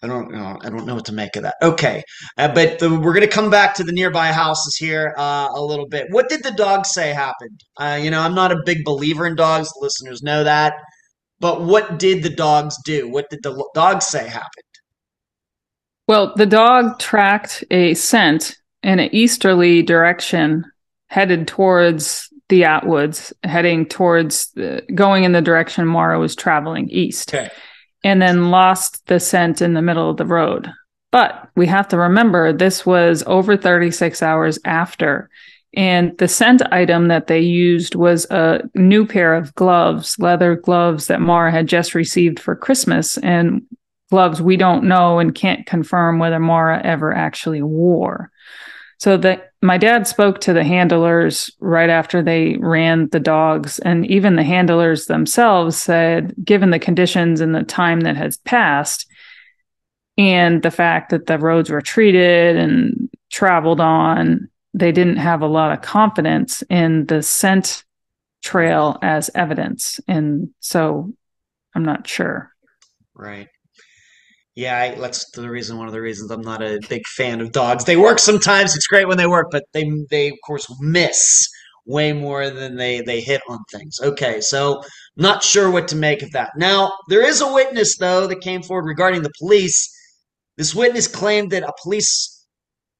I don't know what to make of that. Okay, but we're going to come back to the nearby houses here a little bit. What did the dogs say happened? I'm not a big believer in dogs. The listeners know that. But what did the dogs do? What did the dogs say happened? Well, the dog tracked a scent in an easterly direction, headed towards the Atwoods, going in the direction Maura was traveling east. Okay. And then lost the scent in the middle of the road. But we have to remember this was over 36 hours after. And the scent item that they used was a new pair of gloves, leather gloves that Maura had just received for Christmas, and gloves we don't know and can't confirm whether Maura ever actually wore. So my dad spoke to the handlers right after they ran the dogs, and even the handlers themselves said, given the conditions and the time that has passed, and the fact that the roads were treated and traveled on, they didn't have a lot of confidence in the scent trail as evidence. And so I'm not sure. Right. Yeah, that's one of the reasons I'm not a big fan of dogs. They work sometimes. It's great when they work, but they of course miss way more than they hit on things. Okay, so not sure what to make of that. Now, there is a witness, though, that came forward regarding the police. This witness claimed that a police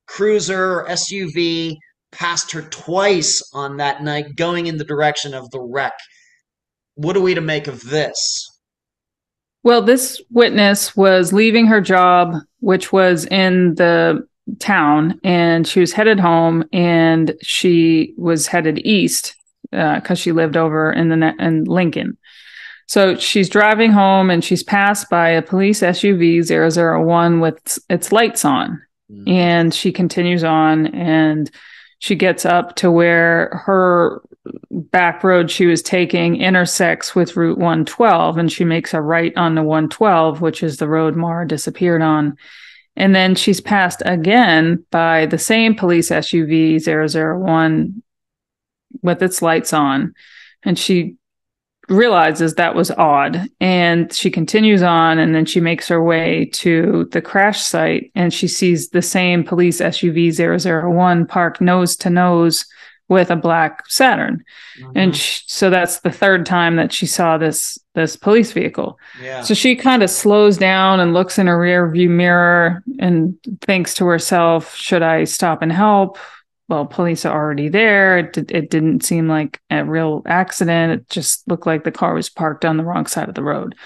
cruiser or SUV passed her twice on that night, going in the direction of the wreck. What are we to make of this? Well, this witness was leaving her job, which was in the town, and she was headed home, and she was headed east because she lived over in Lincoln. So she's driving home, and she's passed by a police SUV 001 with its lights on, and she continues on, and she gets up to where her back road she was taking intersects with Route 112, and she makes a right on the 112, which is the road Maura disappeared on. And then she's passed again by the same police SUV 001 with its lights on, and she realizes that was odd, and she continues on, and then she makes her way to the crash site, and she sees the same police SUV 001 parked nose to nose with a black Saturn. And so that's the third time that she saw this police vehicle. Yeah. So she kind of slows down and looks in her rear view mirror and thinks to herself, should I stop and help? Well, police are already there. It didn't seem like a real accident. It just looked like the car was parked on the wrong side of the road.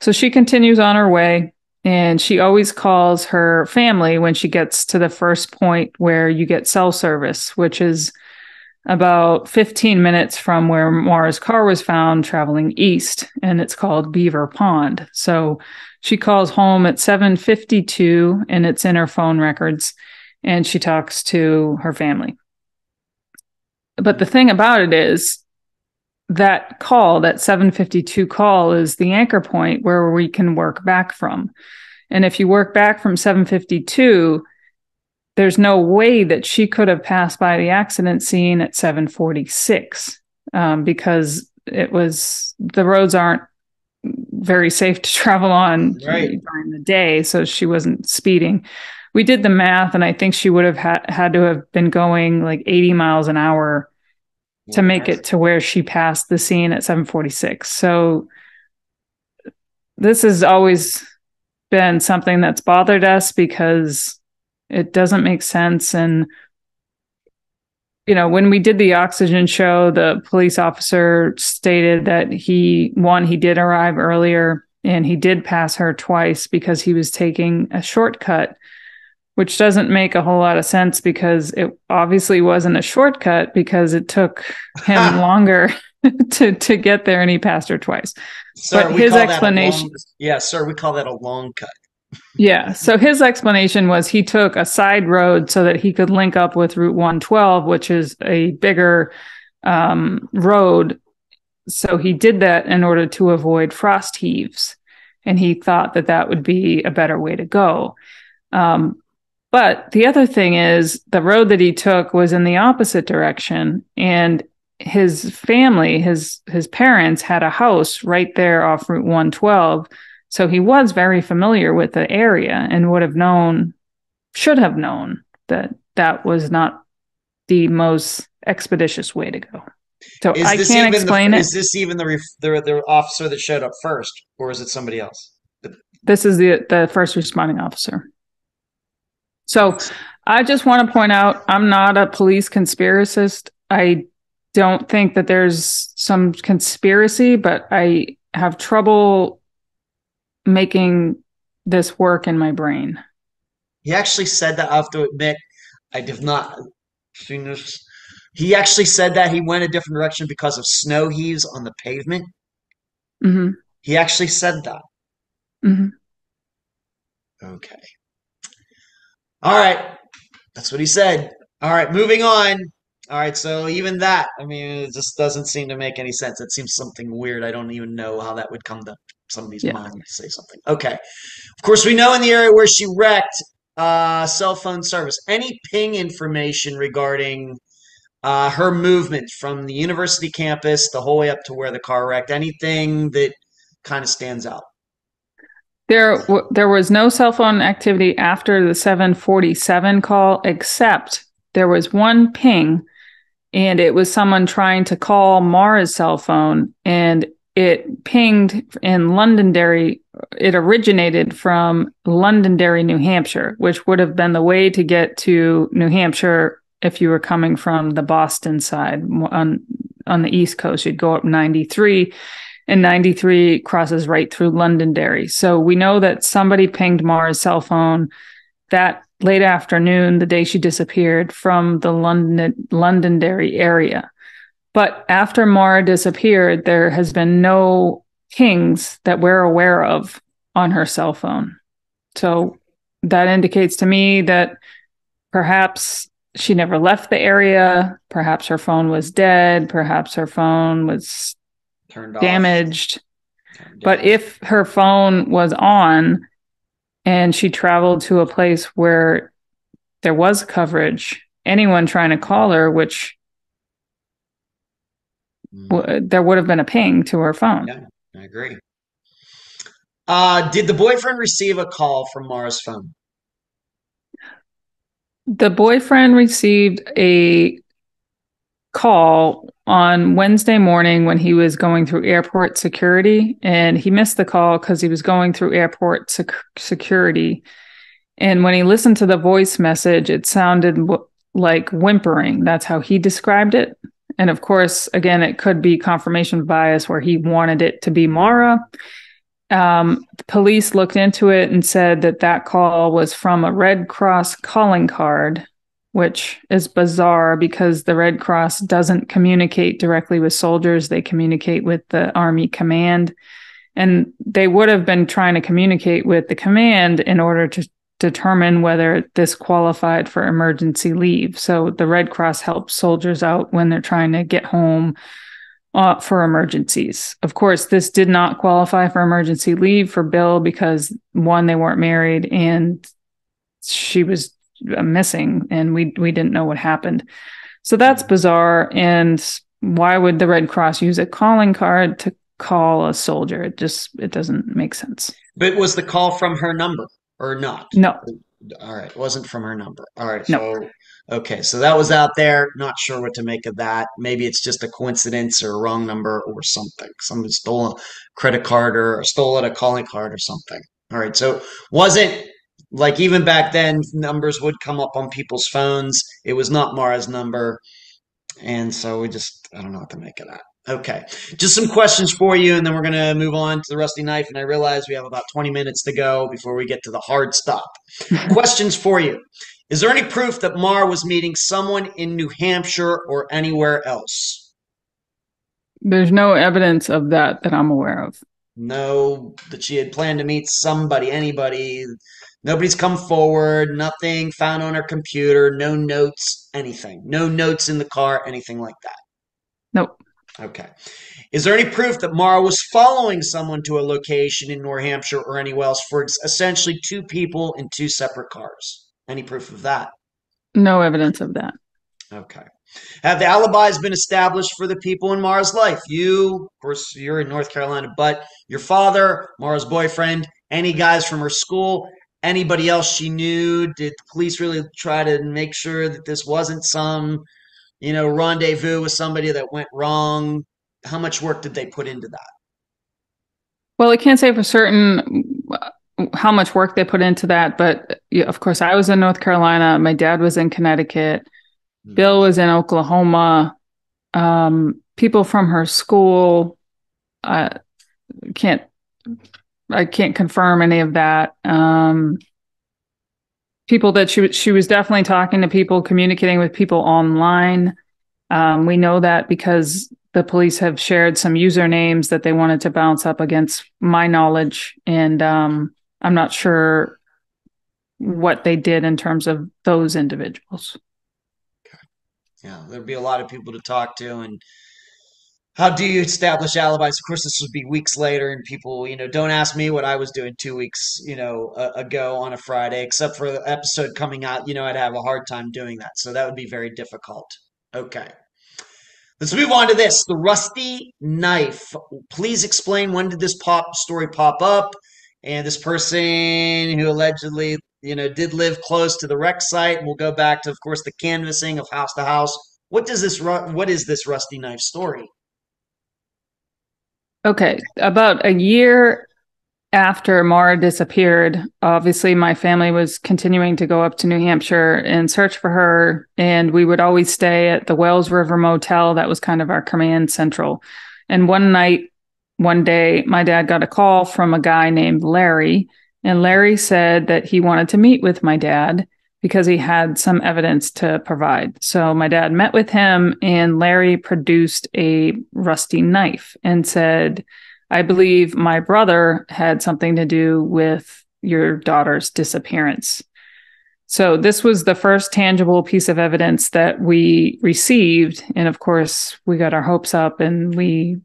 So she continues on her way, and she always calls her family when she gets to the first point where you get cell service, which is about 15 minutes from where Maura's car was found traveling east, and it's called Beaver Pond. So she calls home at 7:52, and it's in her phone records, and she talks to her family. But the thing about it is that call, that 7:52 call, is the anchor point where we can work back from. And if you work back from 7:52, there's no way that she could have passed by the accident scene at 7:46 because the roads aren't very safe to travel on during the day, so she wasn't speeding. We did the math, and I think she would have had to have been going like 80 miles an hour to make it to where she passed the scene at 7:46. So this has always been something that's bothered us because it doesn't make sense. And when we did the oxygen show, the police officer stated that he did arrive earlier, and he did pass her twice because he was taking a shortcut, which doesn't make a whole lot of sense because it obviously wasn't a shortcut because it took him longer to get there, and he passed her twice. Sir, but his explanation, we call that a long cut. Yeah. So his explanation was he took a side road so that he could link up with Route 112, which is a bigger road. So he did that in order to avoid frost heaves. And he thought that would be a better way to go. But the other thing is the road that he took was in the opposite direction. And his family, his parents had a house right there off Route 112. So he was very familiar with the area and should have known that was not the most expeditious way to go. So I can't explain it. Is this even the officer that showed up first, or is it somebody else? This is the first responding officer. So I just want to point out, I'm not a police conspiracist. I don't think that there's some conspiracy, but I have trouble making this work in my brain. He actually said that. I have to admit, I have not seen this. He actually said that he went a different direction because of snow heaves on the pavement. Mm-hmm. He actually said that. Mm-hmm. Okay. All right. That's what he said. All right. Moving on. All right. So even that, it just doesn't seem to make any sense. It seems something weird. I don't even know how that would come to somebody's mind to say something. Okay. Of course, we know in the area where she wrecked, cell phone service. Any ping information regarding her movement from the university campus the whole way up to where the car wrecked? Anything that kind of stands out? There was no cell phone activity after the 7:47 call, except there was one ping, and it was someone trying to call Maura's cell phone, and it pinged in Londonderry. It originated from Londonderry, New Hampshire, which would have been the way to get to New Hampshire if you were coming from the Boston side on the East Coast. You'd go up 93, and 93 crosses right through Londonderry. So we know that somebody pinged Maura's cell phone that late afternoon, the day she disappeared, from the Londonderry area. But after Maura disappeared, there has been no pings that we're aware of on her cell phone. So that indicates to me that perhaps she never left the area. Perhaps her phone was dead. Perhaps her phone was damaged. But if her phone was on and she traveled to a place where there was coverage, anyone trying to call her, which there would have been a ping to her phone. Yeah, I agree. Did the boyfriend receive a call from Maura's phone? The boyfriend received a call on Wednesday morning when he was going through airport security, and he missed the call because he was going through airport security. And when he listened to the voice message, it sounded like whimpering. That's how he described it. And of course, again, it could be confirmation bias where he wanted it to be Maura. The police looked into it and said that call was from a Red Cross calling card, which is bizarre because the Red Cross doesn't communicate directly with soldiers. They communicate with the Army command. And they would have been trying to communicate with the command in order to determine whether this qualified for emergency leave. So the Red Cross helps soldiers out when they're trying to get home for emergencies. Of course, this did not qualify for emergency leave for Bill because, one, they weren't married, and she was missing, and we didn't know what happened. So that's bizarre. And why would the Red Cross use a calling card to call a soldier? It doesn't make sense. But was the call from her number or not? No. All right. It wasn't from her number. All right. No. So, okay. So that was out there. Not sure what to make of that. Maybe it's just a coincidence or a wrong number or something. Someone stole a credit card or stole a calling card or something. All right. So wasn't like even back then, numbers would come up on people's phones. It was not Mara's number. And so I don't know what to make of that. Okay. Just some questions for you, and then we're going to move on to the rusty knife. And I realize we have about 20 minutes to go before we get to the hard stop. Questions for you. Is there any proof that Mara was meeting someone in New Hampshire or anywhere else? There's no evidence of that I'm aware of. No, that she had planned to meet somebody, anybody. Nobody's come forward, nothing found on her computer, no notes, anything. No notes in the car, anything like that. Nope. Okay. Is there any proof that Mara was following someone to a location in New Hampshire or anywhere else for essentially two people in two separate cars? Any proof of that? No evidence of that. Okay. Have the alibis been established for the people in Mara's life? You, of course, you're in North Carolina, but your father, Mara's boyfriend, any guys from her school, anybody else she knew? Did the police really try to make sure that this wasn't some, rendezvous with somebody that went wrong? How much work did they put into that? Well, I can't say for certain how much work they put into that, but of course, I was in North Carolina. My dad was in Connecticut. Bill was in Oklahoma. People from her school, I can't confirm any of that. People that she was definitely talking to people, communicating with people online. We know that because the police have shared some usernames that they wanted to bounce up against my knowledge, and I'm not sure what they did in terms of those individuals. Yeah, there'd be a lot of people to talk to. And how do you establish alibis? Of course, this would be weeks later, and people, don't ask me what I was doing 2 weeks, ago on a Friday, except for the episode coming out, I'd have a hard time doing that. So that would be very difficult. Okay. Let's move on to this. The rusty knife. Please explain, when did this story pop up? And this person who allegedly did live close to the wreck site. And we'll go back to, of course, the canvassing of house to house. What is this rusty knife story? Okay, about a year after Maura disappeared, obviously my family was continuing to go up to New Hampshire and search for her, and we would always stay at the Wells River Motel. That was kind of our command central. And one day, my dad got a call from a guy named Larry, and Larry said that he wanted to meet with my dad because he had some evidence to provide. So my dad met with him, and Larry produced a rusty knife and said, I believe my brother had something to do with your daughter's disappearance. So this was the first tangible piece of evidence that we received. And of course, we got our hopes up and we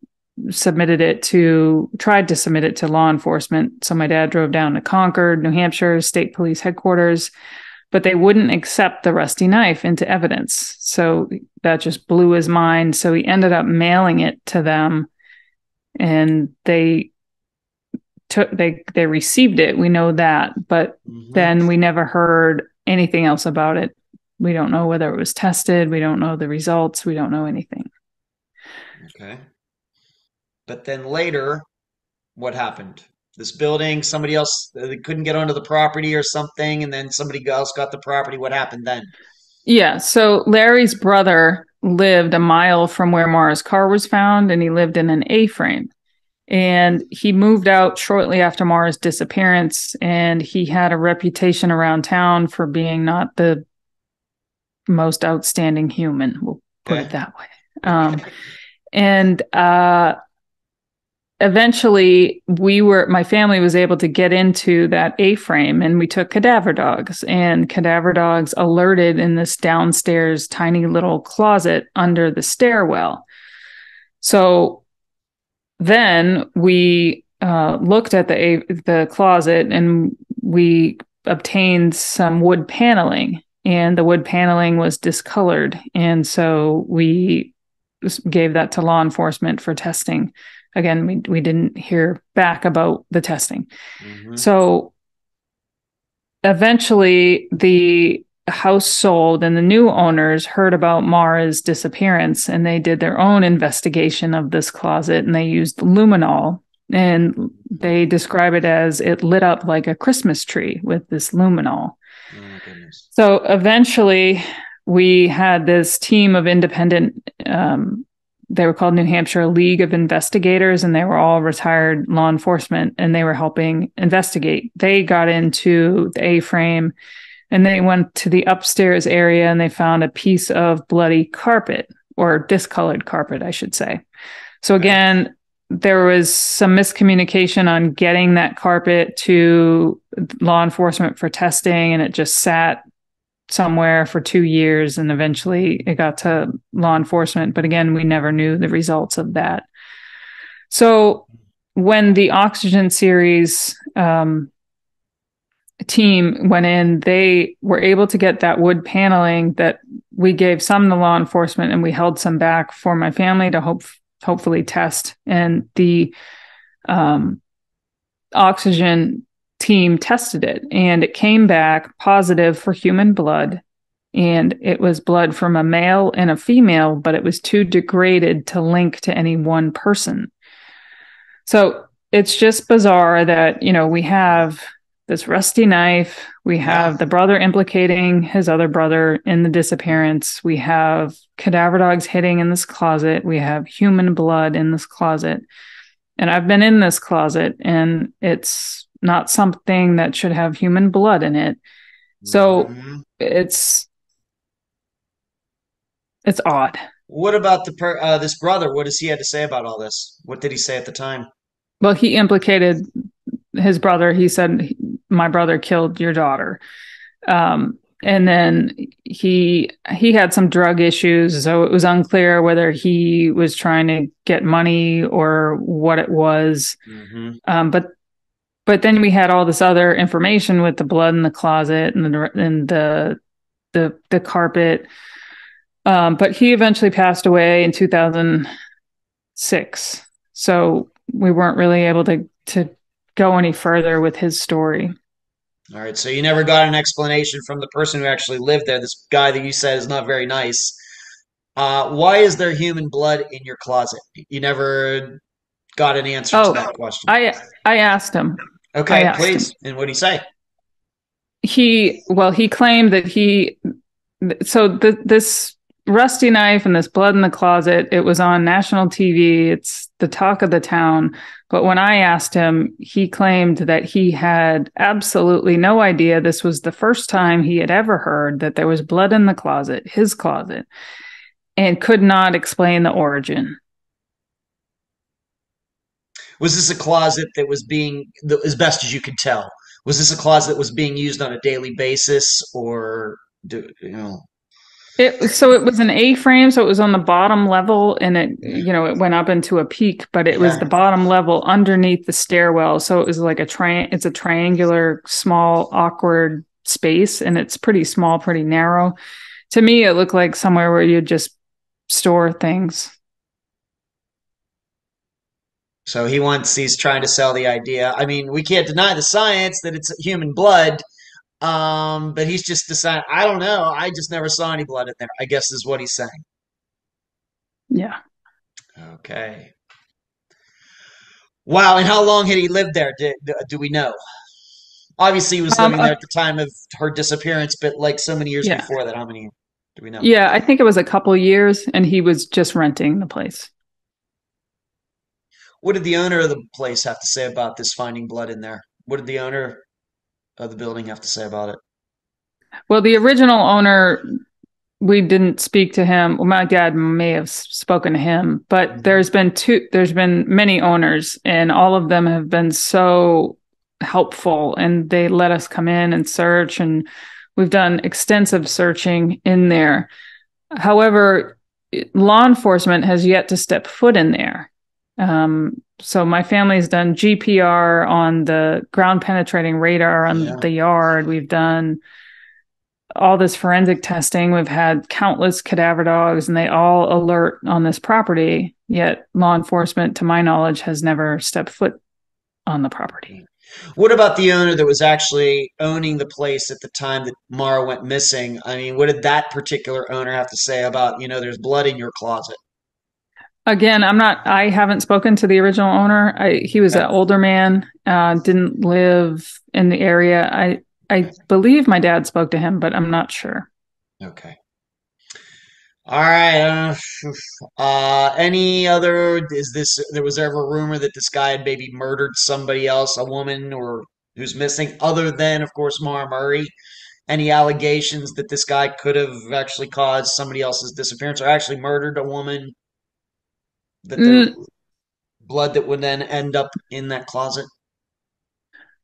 tried to submit it to law enforcement. So my dad drove down to Concord, New Hampshire State Police headquarters, but they wouldn't accept the rusty knife into evidence. So that just blew his mind. So he ended up mailing it to them, and they received it. We know that, but then we never heard anything else about it. We don't know whether it was tested. We don't know the results. We don't know anything. Okay. But then later, what happened? This building, somebody else, they couldn't get onto the property or something, and then somebody else got the property. What happened then? Yeah, so Larry's brother lived a mile from where Maura's car was found, and he lived in an A-frame. And he moved out shortly after Maura's disappearance, and he had a reputation around town for being not the most outstanding human, we'll put it that way. Eventually my family was able to get into that A-frame, and we took cadaver dogs, and cadaver dogs alerted in this downstairs tiny little closet under the stairwell. So then we looked at the closet, and we obtained some wood paneling, and the wood paneling was discolored. And so we gave that to law enforcement for testing. Again, we didn't hear back about the testing. Mm-hmm. So eventually the house sold and the new owners heard about Maura's disappearance, and they did their own investigation of this closet, and they used luminol, and they describe it as it lit up like a Christmas tree with this luminol. Oh my goodness. So eventually we had this team of independent, they were called New Hampshire League of Investigators, and they were all retired law enforcement, and they were helping investigate. They got into the A-frame, and they went to the upstairs area, and they found a piece of bloody carpet, or discolored carpet, I should say. So again, there was some miscommunication on getting that carpet to law enforcement for testing, and it just sat somewhere for 2 years, and eventually it got to law enforcement. But again, we never knew the results of that. So when the Oxygen series team went in, they were able to get that wood paneling that we gave some to law enforcement, and we held some back for my family to hopefully test. And the Oxygen team tested it, and it came back positive for human blood, and it was blood from a male and a female, but it was too degraded to link to any one person. So it's just bizarre that, we have this rusty knife, we have the brother implicating his other brother in the disappearance, we have cadaver dogs hitting in this closet, we have human blood in this closet. And I've been in this closet, and it's not something that should have human blood in it. So it's odd. What about this brother? What does he have to say about all this? What did he say at the time? Well, he implicated his brother. He said, my brother killed your daughter. And then he had some drug issues, so it was unclear whether he was trying to get money or what it was. Mm-hmm. But then we had all this other information with the blood in the closet and the carpet. But he eventually passed away in 2006. So we weren't really able to go any further with his story. All right, so you never got an explanation from the person who actually lived there, this guy that you said is not very nice. Why is there human blood in your closet? You never got an answer to that question. I asked him. Okay, please. And what did he say? He claimed that this rusty knife and this blood in the closet, it was on national TV. It's the talk of the town. But when I asked him, he claimed that he had absolutely no idea. This was the first time he had ever heard that there was blood in the closet, his closet, and could not explain the origin. Was this a closet that was being, as best as you could tell, was this a closet that was being used on a daily basis, or So it was an A-frame, so it was on the bottom level, and it went up into a peak, but it was the bottom level underneath the stairwell. So it was like it's a triangular, small, awkward space, and it's pretty small, pretty narrow. To me, it looked like somewhere where you just store things. So he's trying to sell the idea. I mean, we can't deny the science that it's human blood. But he's just decided, I don't know. I just never saw any blood in there, I guess is what he's saying. Yeah. Okay. Wow. And how long had he lived there? Do we know? Obviously, he was living there at the time of her disappearance, but like so many years before that, how many do we know? Yeah, I think it was a couple years, and he was just renting the place. What did the owner of the place have to say about this finding blood in there? What did the owner of the building have to say about it? Well, the original owner, we didn't speak to him. Well, my dad may have spoken to him, but there's been many owners, and all of them have been so helpful, and they let us come in and search, and we've done extensive searching in there. However, law enforcement has yet to step foot in there. So my family's done GPR on the ground penetrating radar on the yard. We've done all this forensic testing. We've had countless cadaver dogs, and they all alert on this property. Yet law enforcement, to my knowledge, has never stepped foot on the property. What about the owner that was actually owning the place at the time that Maura went missing? I mean, what did that particular owner have to say about, there's blood in your closet? Again, I haven't spoken to the original owner. He was an older man, didn't live in the area. I believe my dad spoke to him, but I'm not sure. Okay. All right. Any other, there was ever a rumor that this guy had maybe murdered somebody else, a woman or who's missing, other than, of course, Maura Murray? Any allegations that this guy could have actually caused somebody else's disappearance or actually murdered a woman? That there blood that would then end up in that closet?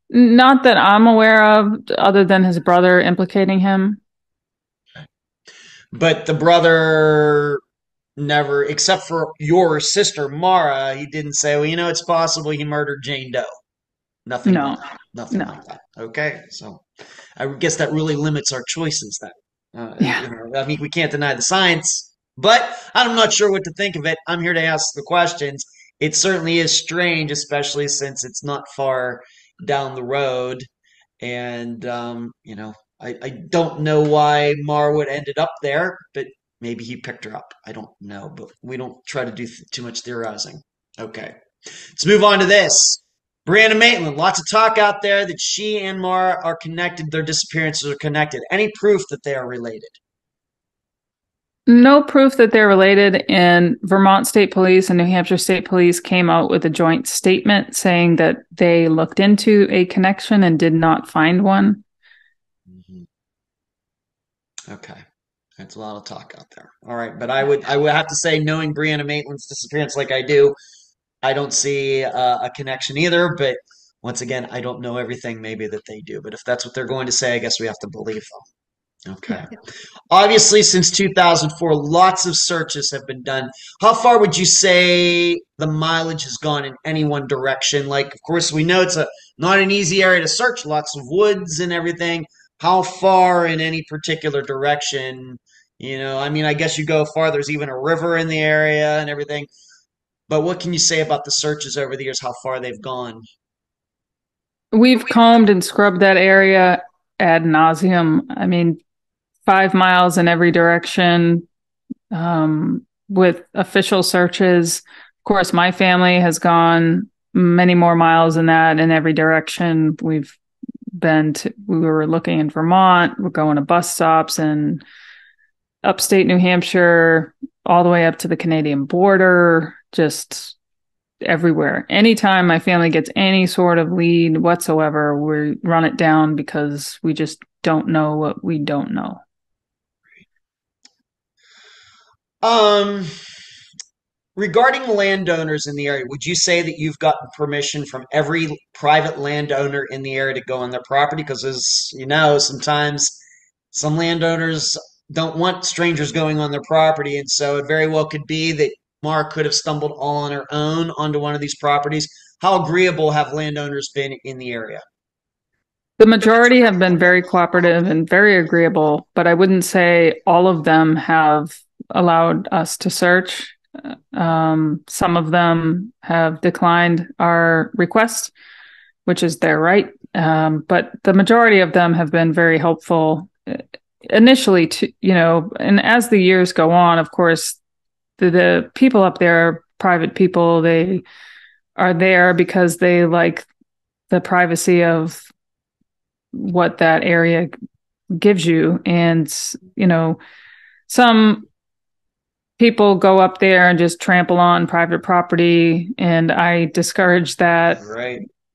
Not that I'm aware of, other than his brother implicating him. But the brother never, except for your sister Maura, he didn't say, well, it's possible he murdered Jane Doe. Nothing. No. Like that. Nothing like that. Okay, so I guess that really limits our choices then. Yeah. I mean, we can't deny the science, but I'm not sure what to think of it. I'm here to ask the questions. It certainly is strange, especially since it's not far down the road. And, I don't know why Marwood ended up there, but maybe he picked her up. I don't know, but we don't try to do too much theorizing. Okay, let's move on to this. Brianna Maitland, lots of talk out there that she and Maura are connected. Their disappearances are connected. Any proof that they are related? No proof that they're related, and Vermont State Police and New Hampshire State Police came out with a joint statement saying that they looked into a connection and did not find one. Okay. That's a lot of talk out there. All right. But I would have to say, knowing Brianna Maitland's disappearance like I do, I don't see a connection either. But once again, I don't know everything maybe that they do. But if that's what they're going to say, I guess we have to believe them. Okay. Obviously, since 2004, lots of searches have been done. How far would you say the mileage has gone in any one direction? Like, of course, we know it's not an easy area to search, lots of woods and everything. How far in any particular direction? I mean, I guess you go far. There's even a river in the area and everything. But what can you say about the searches over the years, how far they've gone? We've combed and scrubbed that area ad nauseum. I mean, 5 miles in every direction, with official searches. Of course, my family has gone many more miles than that in every direction. We were looking in Vermont, we're going to bus stops in upstate New Hampshire, all the way up to the Canadian border, just everywhere. Anytime my family gets any sort of lead whatsoever, we run it down because we just don't know what we don't know. Regarding landowners in the area, would you say that you've gotten permission from every private landowner in the area to go on their property? Because as you know, sometimes some landowners don't want strangers going on their property, and so it very well could be that Maura could have stumbled all on her own onto one of these properties. How agreeable have landowners been in the area? The majority have been very cooperative and very agreeable, but I wouldn't say all of them have allowed us to search. Some of them have declined our request, which is their right. But the majority of them have been very helpful initially, and as the years go on, of course, the people up there are private people. They are there because they like the privacy of what that area gives you. And, some people go up there and just trample on private property, and I discourage that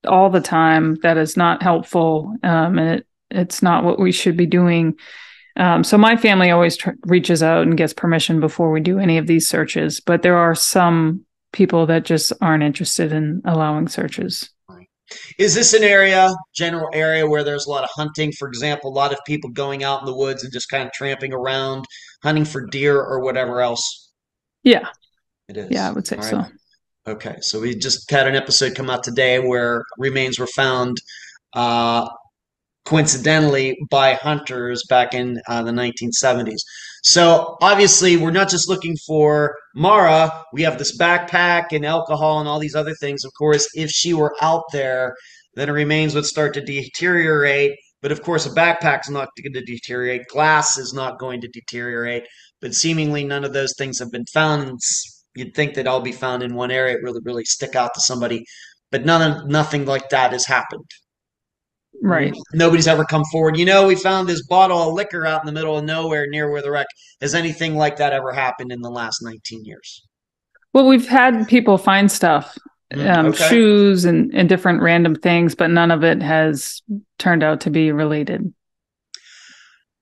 all the time. That is not helpful, and it's not what we should be doing. So my family always reaches out and gets permission before we do any of these searches, but there are some people that just aren't interested in allowing searches. Is this an general area where there's a lot of hunting? For example, a lot of people going out in the woods and just kind of tramping around, hunting for deer or whatever else? Yeah. It is. Yeah, I would say so. Okay, so we just had an episode come out today where remains were found coincidentally by hunters back in the 1970s. So obviously, we're not just looking for Maura. We have this backpack and alcohol and all these other things. Of course, if she were out there, then her remains would start to deteriorate. But of course, a backpack's not going to deteriorate. Glass is not going to deteriorate. But seemingly, none of those things have been found. You'd think they'd all be found in one area, really, really stick out to somebody. But nothing like that has happened. Right. Nobody's ever come forward. We found this bottle of liquor out in the middle of nowhere near where the wreck. Has anything like that ever happened in the last 19 years? Well, we've had people find stuff, Okay. shoes and different random things, but none of it has turned out to be related.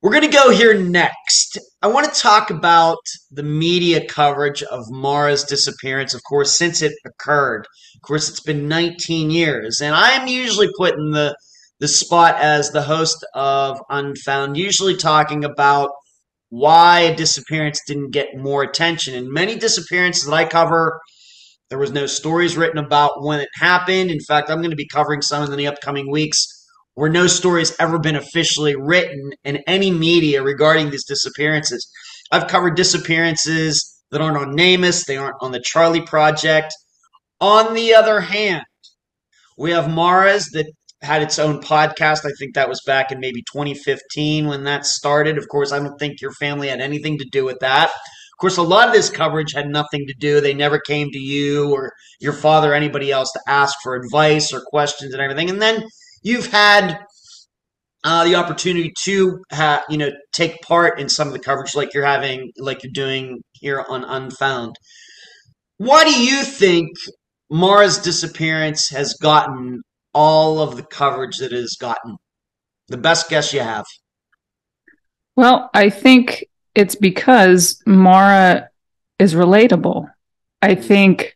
We're going to go here next. I want to talk about the media coverage of Maura's disappearance, of course, since it occurred. Of course, it's been 19 years, and I'm usually put in the spot as the host of Unfound, usually talking about why a disappearance didn't get more attention. And many disappearances that I cover, there was no stories written about when it happened. In fact, I'm going to be covering some in the upcoming weeks where no story has ever been officially written in any media regarding these disappearances. I've covered disappearances that aren't on NAMUS, they aren't on the CHARLEY Project. On the other hand, we have Maura's that had its own podcast. I think that was back in maybe 2015 when that started. Of course, I don't think your family had anything to do with that. Of course, a lot of this coverage had nothing to do. They never came to you or your father or anybody else to ask for advice or questions and everything. And then you've had the opportunity to take part in some of the coverage like you're doing here on Unfound. Why do you think Maura's disappearance has gotten all of the coverage that it has gotten? The best guess you have. Well, I think it's because Maura is relatable. I think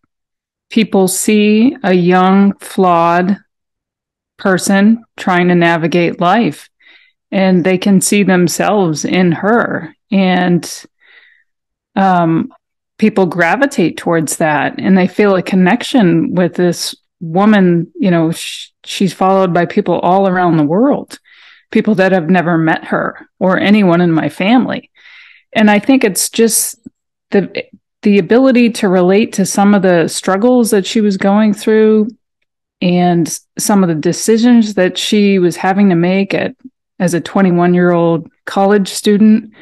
people see a young, flawed person trying to navigate life, and they can see themselves in her. And people gravitate towards that, and they feel a connection with this woman. She's followed by people all around the world, people that have never met her or anyone in my family. And I think it's just the ability to relate to some of the struggles that she was going through and some of the decisions that she was having to make as a 21-year-old college student.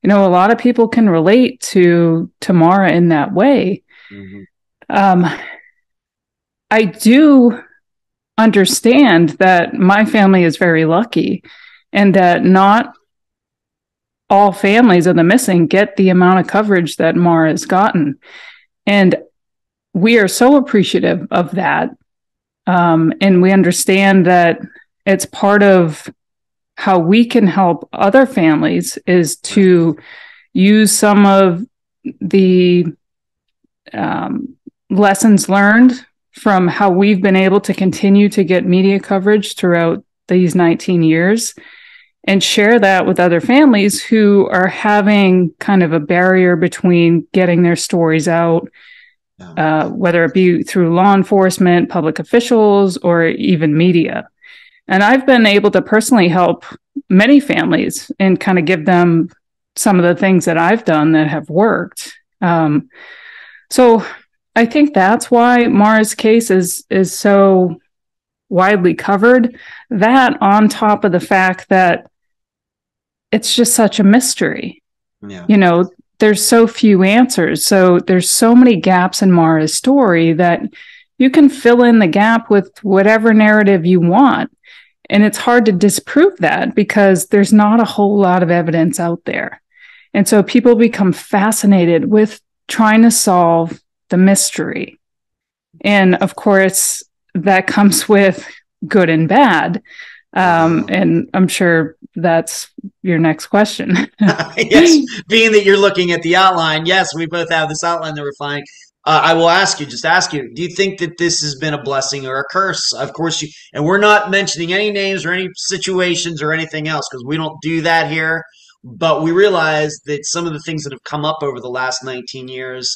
A lot of people can relate to Maura in that way. Mm-hmm. I do understand that my family is very lucky and that not all families of the missing get the amount of coverage that Maura has gotten. And we are so appreciative of that. And we understand that it's part of how we can help other families is to use some of the lessons learned from how we've been able to continue to get media coverage throughout these 19 years and share that with other families who are having kind of a barrier between getting their stories out, whether it be through law enforcement, public officials, or even media. And I've been able to personally help many families and kind of give them some of the things that I've done that have worked. So I think that's why Maura's case is so widely covered. That on top of the fact that it's just such a mystery. Yeah. There's so few answers. So there's so many gaps in Maura's story that you can fill in the gap with whatever narrative you want. And it's hard to disprove that because there's not a whole lot of evidence out there. And so people become fascinated with trying to solve the mystery. And of course, that comes with good and bad. And I'm sure that's your next question. Yes, being that you're looking at the outline, yes, we both have this outline that we're finding. I will ask you, do you think that this has been a blessing or a curse? Of course, and we're not mentioning any names or any situations or anything else because we don't do that here. But we realize that some of the things that have come up over the last 19 years,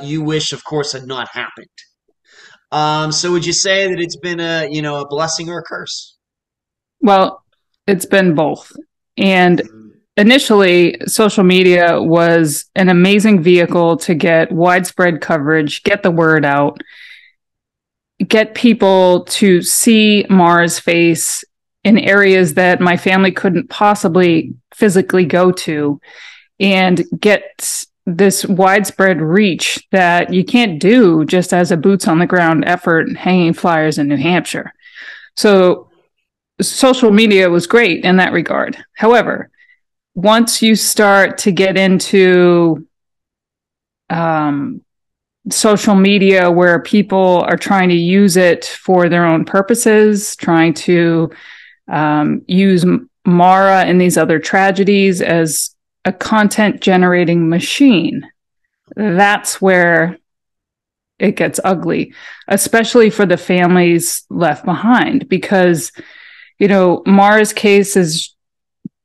you wish, of course, had not happened. So would you say that it's been a blessing or a curse? Well, it's been both. And initially, social media was an amazing vehicle to get widespread coverage, get the word out, get people to see Maura's face in areas that my family couldn't possibly physically go to, and get this widespread reach that you can't do just as a boots on the ground effort hanging flyers in New Hampshire. So social media was great in that regard. However, once you start to get into social media where people are trying to use it for their own purposes, trying to use Maura and these other tragedies as a content generating machine, that's where it gets ugly, especially for the families left behind, because, you know, Maura's case is,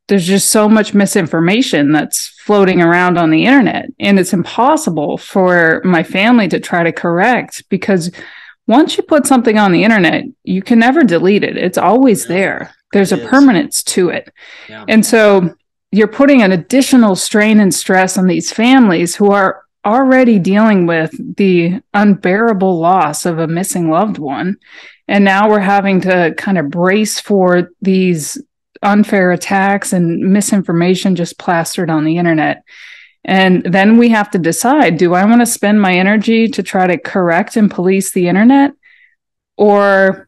there's just so much misinformation that's floating around on the internet, and it's impossible for my family to try to correct, because once you put something on the internet, you can never delete it. It's always there. There's a permanence to it. Yeah. And so you're putting an additional strain and stress on these families who are already dealing with the unbearable loss of a missing loved one. And now we're having to kind of brace for these unfair attacks and misinformation just plastered on the internet. And then we have to decide, do I want to spend my energy to try to correct and police the internet? Or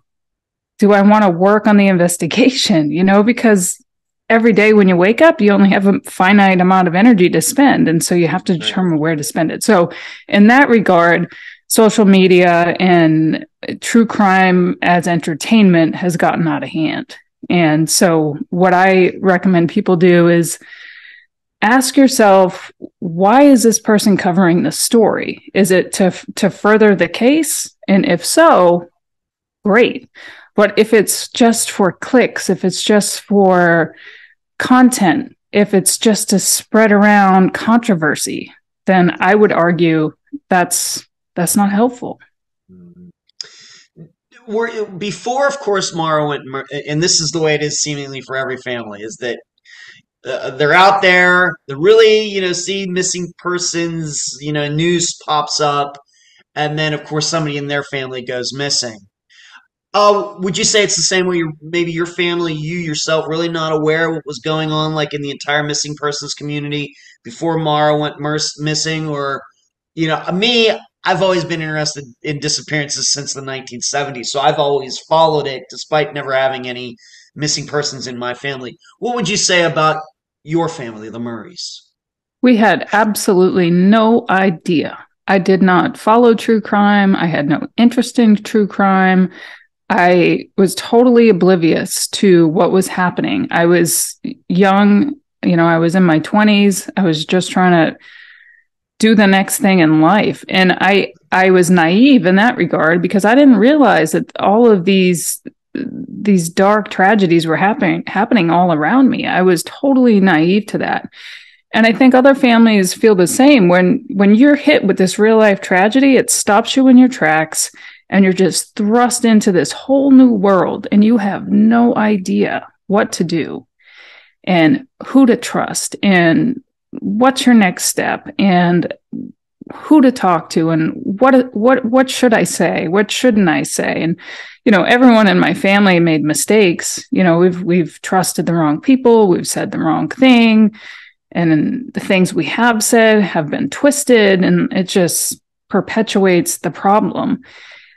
do I want to work on the investigation? You know, because every day when you wake up, you only have a finite amount of energy to spend. And so you have to determine where to spend it. So in that regard, social media and true crime as entertainment has gotten out of hand. And so what I recommend people do is ask yourself, why is this person covering the story? Is it to further the case? And if so, great. But if it's just for clicks, if it's just for content, if it's just to spread around controversy, then I would argue that's not helpful. Before, of course, Maura went, and this is the way it is seemingly for every family, is that they're out there, they really, see missing persons, news pops up, and then, of course, somebody in their family goes missing. Would you say it's the same way maybe your family, you yourself, really not aware of what was going on, like in the entire missing persons community before Maura went missing? Or, me, I've always been interested in disappearances since the 1970s, so I've always followed it despite never having any missing persons in my family. What would you say about your family, the Murrays? We had absolutely no idea. I did not follow true crime. I had no interest in true crime. I was totally oblivious to what was happening. I was young, I was in my 20s. I was just trying to do the next thing in life. And I was naive in that regard, because I didn't realize that all of these dark tragedies were happening all around me. I was totally naive to that. And I think other families feel the same. When you're hit with this real life tragedy, it stops you in your tracks, and you're just thrust into this whole new world, and you have no idea what to do and who to trust and what's your next step and who to talk to and what should I say? What shouldn't I say? And, everyone in my family made mistakes. We've trusted the wrong people. We've said the wrong thing. And the things we have said have been twisted, and it just perpetuates the problem.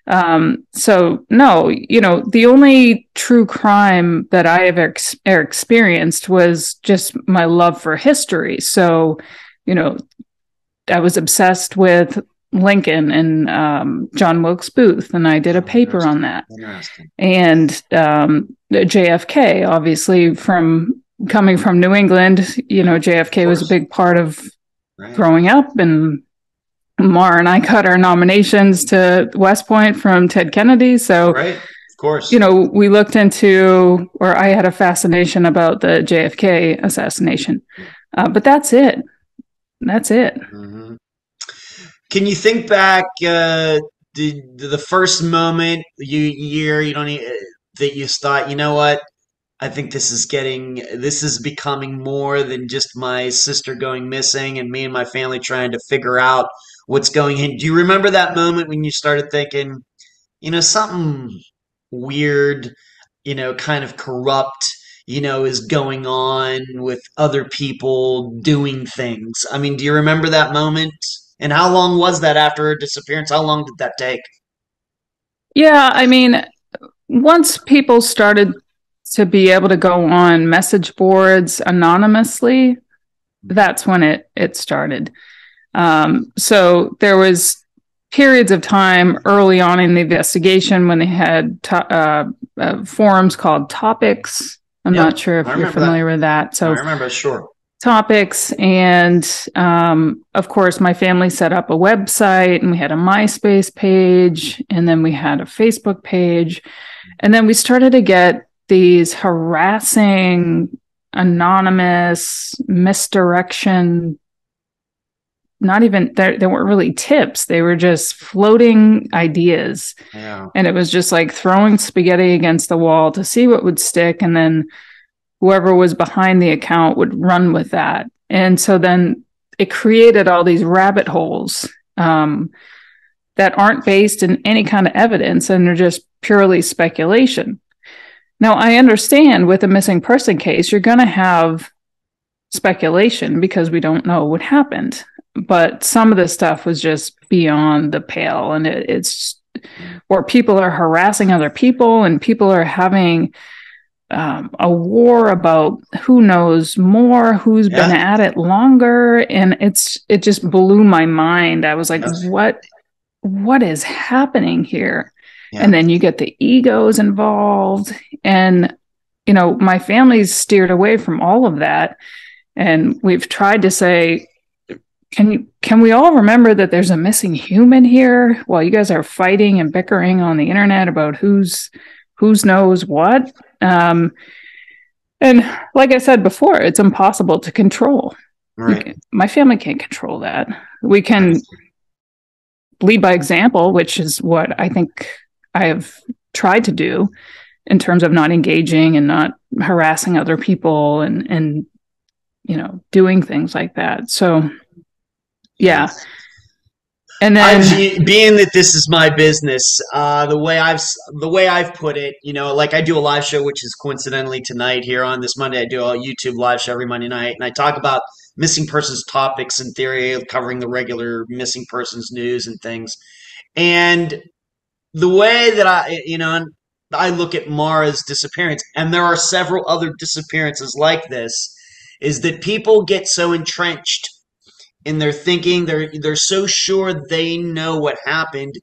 So no, the only true crime that I have experienced was just my love for history. So, I was obsessed with Lincoln and John Wilkes Booth, and I did a paper on that. And JFK, obviously, coming from New England, JFK was a big part of growing up, and Maura and I got our nominations to West Point from Ted Kennedy. So, right, of course, we looked into, or I had a fascination about the JFK assassination. But that's it. That's it. Mm-hmm. Can you think back the first moment that you thought, you know what, I think this is becoming more than just my sister going missing and me and my family trying to figure out what's going on. Do you remember that moment when you started thinking, something weird, kind of corrupt, is going on with other people doing things? I mean, do you remember that moment? And how long was that after her disappearance? How long did that take? Yeah, I mean, once people started to be able to go on message boards anonymously, that's when it started. So there was periods of time early on in the investigation when they had forums called topics. I'm not sure if you're familiar with that. So I remember, sure. Topics, and of course my family set up a website, and we had a MySpace page, and then we had a Facebook page, and then we started to get these harassing, anonymous, misdirection, not even, they weren't really tips, they were just floating ideas. Yeah. And it was just like throwing spaghetti against the wall to see what would stick, and then whoever was behind the account would run with that. And so then it created all these rabbit holes that aren't based in any kind of evidence, and they're just purely speculation. Now, I understand with a missing person case, you're going to have speculation because we don't know what happened. But some of this stuff was just beyond the pale, and it's where people are harassing other people, and people are having a war about who knows more, who's been at it longer, and it just blew my mind. I was like, what is happening here? Yeah. And then you get the egos involved, and my family's steered away from all of that, and we've tried to say, can we all remember that there's a missing human here while you guys are fighting and bickering on the internet about who's knows what? And like I said before, it's impossible to control. Right. My family can't control that. We can lead by example, which is what I think I have tried to do in terms of not engaging and not harassing other people and doing things like that. So, yeah. And then, being that this is my business, the way I've put it, like I do a live show, which is coincidentally tonight here on this Monday. I do a YouTube live show every Monday night, and I talk about missing persons topics and theory, covering the regular missing persons news and things. And the way that I look at Maura's disappearance, and there are several other disappearances like this, is that people get so entrenched in their thinking, they're so sure they know what happened,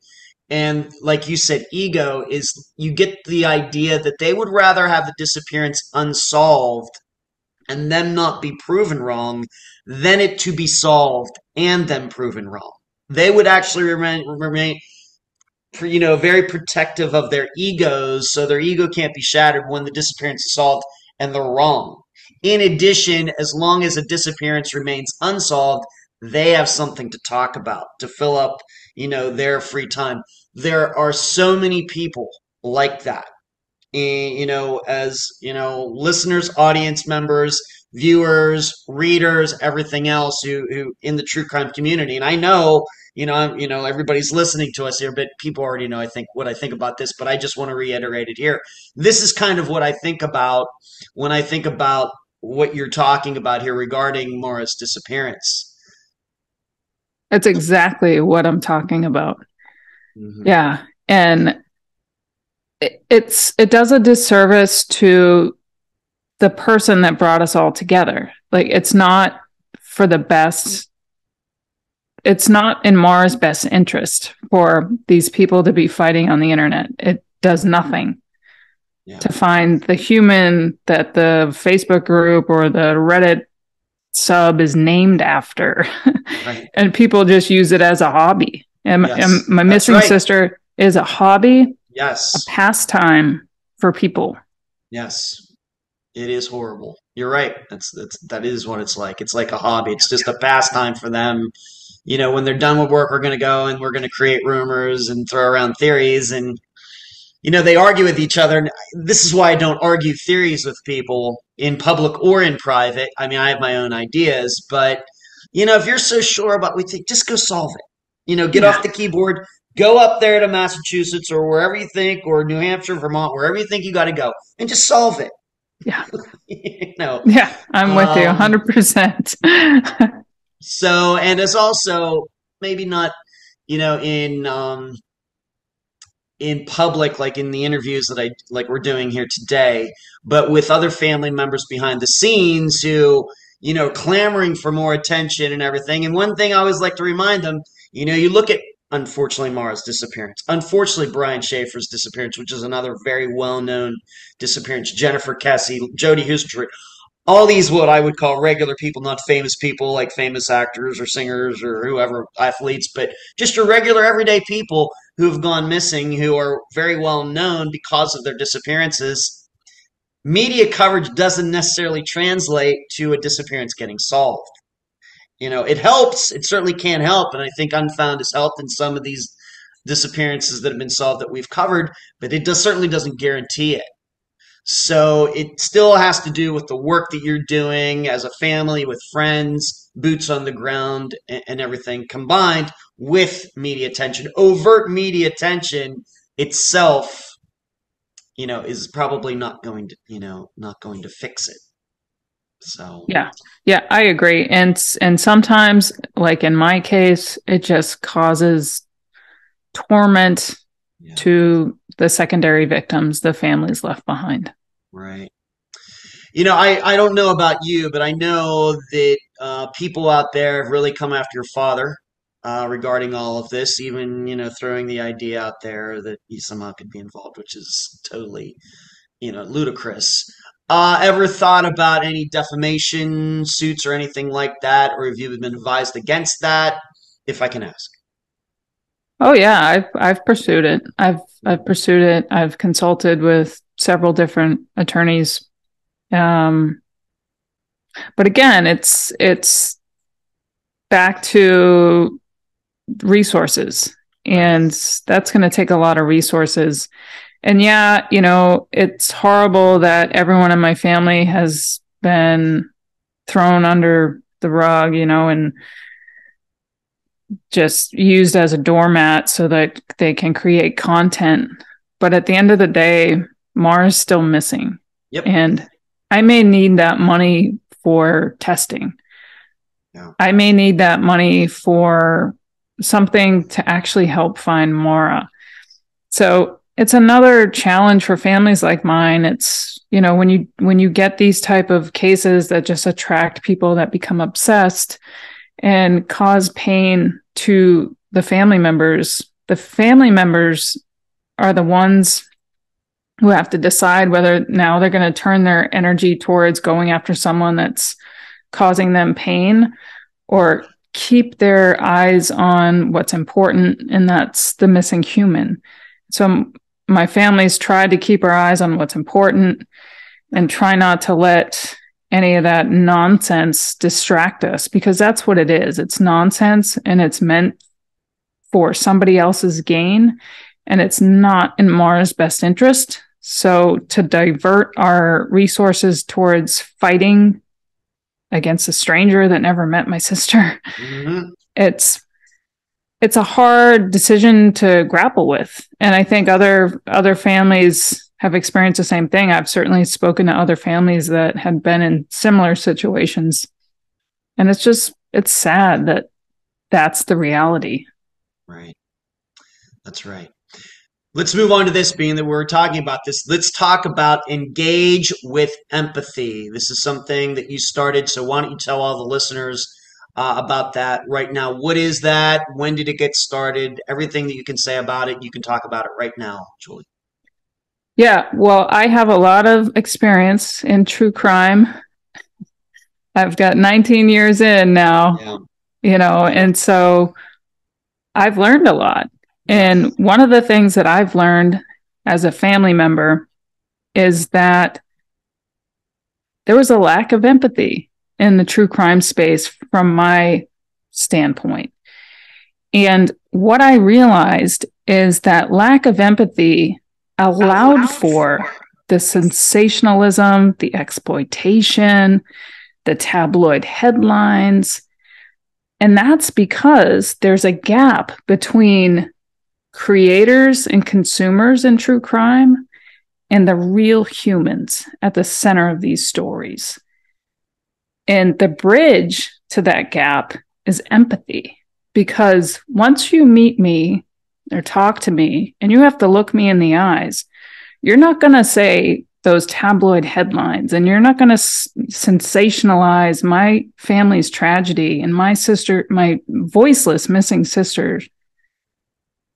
and like you said, ego is, you get the idea that they would rather have the disappearance unsolved and them not be proven wrong than it to be solved and them proven wrong. They would actually remain very protective of their egos, so their ego can't be shattered when the disappearance is solved and they're wrong. In addition, as long as a disappearance remains unsolved, they have something to talk about, to fill up, their free time. There are so many people like that, as, listeners, audience members, viewers, readers, everything else who in the true crime community. And I know, everybody's listening to us here, but people already know, I think, what I think about this, but I just want to reiterate it here. This is kind of what I think about when I think about what you're talking about here regarding Maura's disappearance. That's exactly what I'm talking about. Mm-hmm. Yeah. And it does a disservice to the person that brought us all together. Like, it's not for the best. It's not in Maura's best interest for these people to be fighting on the internet. It does nothing to find the human that the Facebook group or the Reddit sub is named after. Right. And people just use it as a hobby. And my missing sister is a hobby, a pastime for people. Yes, it is horrible. You're right. That is what it's like. It's like a hobby. It's just a pastime for them. When they're done with work, we're going to go and we're going to create rumors and throw around theories. And they argue with each other. And this is why I don't argue theories with people in public or in private. I mean, I have my own ideas, but if you're so sure about what we think, just go solve it. Get off the keyboard, go up there to Massachusetts or wherever you think, or New Hampshire, Vermont, wherever you think you got to go, and just solve it. Yeah. Yeah, I'm with you 100%. So, and it's also maybe not, in public, like in the interviews that we're doing here today, but with other family members behind the scenes who, clamoring for more attention and everything. And one thing I always like to remind them, you look at, unfortunately, Maura's disappearance, unfortunately, Brian Schaefer's disappearance, which is another very well-known disappearance, Jennifer Kessie, Jody Houston, all these what I would call regular people, not famous people like famous actors or singers or whoever, athletes, but just your regular everyday people who have gone missing, who are very well known because of their disappearances. Media coverage doesn't necessarily translate to a disappearance getting solved. It helps. It certainly can help, and I think Unfound has helped in some of these disappearances that have been solved that we've covered, but it certainly doesn't guarantee it. So it still has to do with the work that you're doing as a family, with friends, boots on the ground, and everything combined with media attention. Overt media attention itself, is probably not going to fix it. So yeah, I agree. And sometimes, like in my case, it just causes torment to the secondary victims, the families left behind. Right. I don't know about you, but I know that people out there have really come after your father regarding all of this, even, throwing the idea out there that he somehow could be involved, which is totally, ludicrous. Ever thought about any defamation suits or anything like that? Or have you been advised against that, if I can ask? Oh yeah, I've pursued it. I've pursued it. I've consulted with several different attorneys. But again, it's back to resources, and that's going to take a lot of resources. And yeah, it's horrible that everyone in my family has been thrown under the rug, and just used as a doormat so that they can create content. But at the end of the day, Maura's still missing. Yep. And I may need that money for testing. Yeah. I may need that money for something to actually help find Maura. So it's another challenge for families like mine. It's, when you get these type of cases that just attract people that become obsessed and cause pain to the family members are the ones who have to decide whether now they're going to turn their energy towards going after someone that's causing them pain, or keep their eyes on what's important, and that's the missing human. So my family's tried to keep our eyes on what's important and try not to let any of that nonsense distract us, because that's what it is. It's nonsense, and it's meant for somebody else's gain, and it's not in Maura's best interest. So to divert our resources towards fighting against a stranger that never met my sister, it's a hard decision to grapple with. And I think other families have experienced the same thing. I've certainly spoken to other families that had been in similar situations. And it's sad that that's the reality. Right. That's right. Let's move on to this, being that we're talking about this. Let's talk about engage with empathy. This is something that you started, so why don't you tell all the listeners about that right now? What is that? When did it get started? Everything that you can say about it, you can talk about it right now, Julie. Yeah, well, I have a lot of experience in true crime. I've got 19 years in now, and so I've learned a lot. And one of the things that I've learned as a family member is that there was a lack of empathy in the true crime space from my standpoint. And what I realized is that lack of empathy, allowed for the sensationalism, the exploitation, the tabloid headlines. And that's because there's a gap between creators and consumers in true crime and the real humans at the center of these stories. And the bridge to that gap is empathy. Because once you meet me or talk to me and you have to look me in the eyes, you're not going to say those tabloid headlines, and you're not going to sensationalize my family's tragedy and my voiceless missing sisters.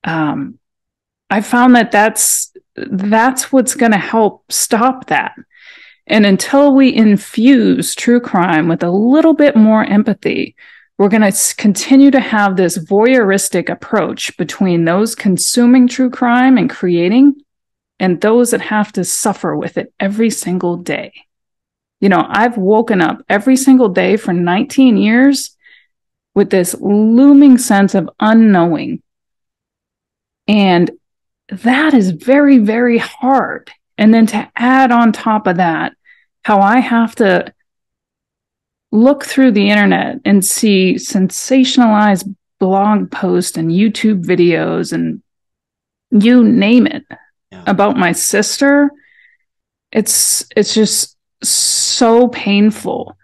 I found that that's what's going to help stop that. And until we infuse true crime with a little bit more empathy, we're going to continue to have this voyeuristic approach between those consuming true crime and creating, and those that have to suffer with it every single day. You know, I've woken up every single day for 19 years with this looming sense of unknowing. And that is very, very hard. And then to add on top of that, how I have to look through the internet and see sensationalized blog posts and YouTube videos and you name it about my sister, it's just so painful.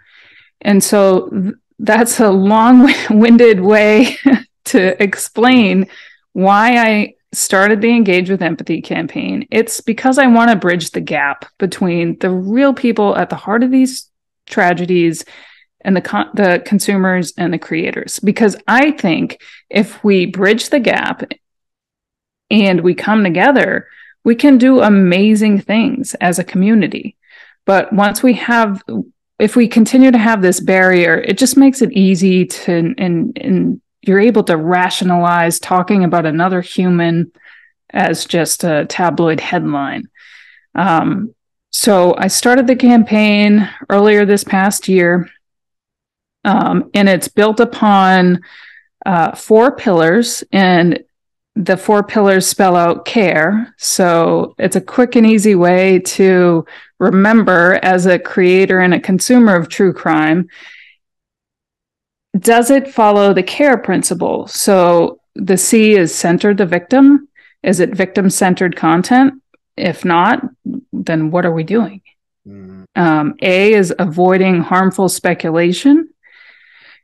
And so that's a long-winded way to explain why I started the Engage with Empathy campaign. It's because I want to bridge the gap between the real people at the heart of these tragedies and the consumers and the creators. Because I think if we bridge the gap and we come together, we can do amazing things as a community. But if we continue to have this barrier, it just makes it easy to, and you're able to rationalize talking about another human as just a tabloid headline. So I started the campaign earlier this past year, and it's built upon 4 pillars, and the 4 pillars spell out care. So it's a quick and easy way to remember as a creator and a consumer of true crime. Does it follow the care principle? So the C is center the victim. Is it victim-centered content? If not, then what are we doing? Mm-hmm. A is avoiding harmful speculation.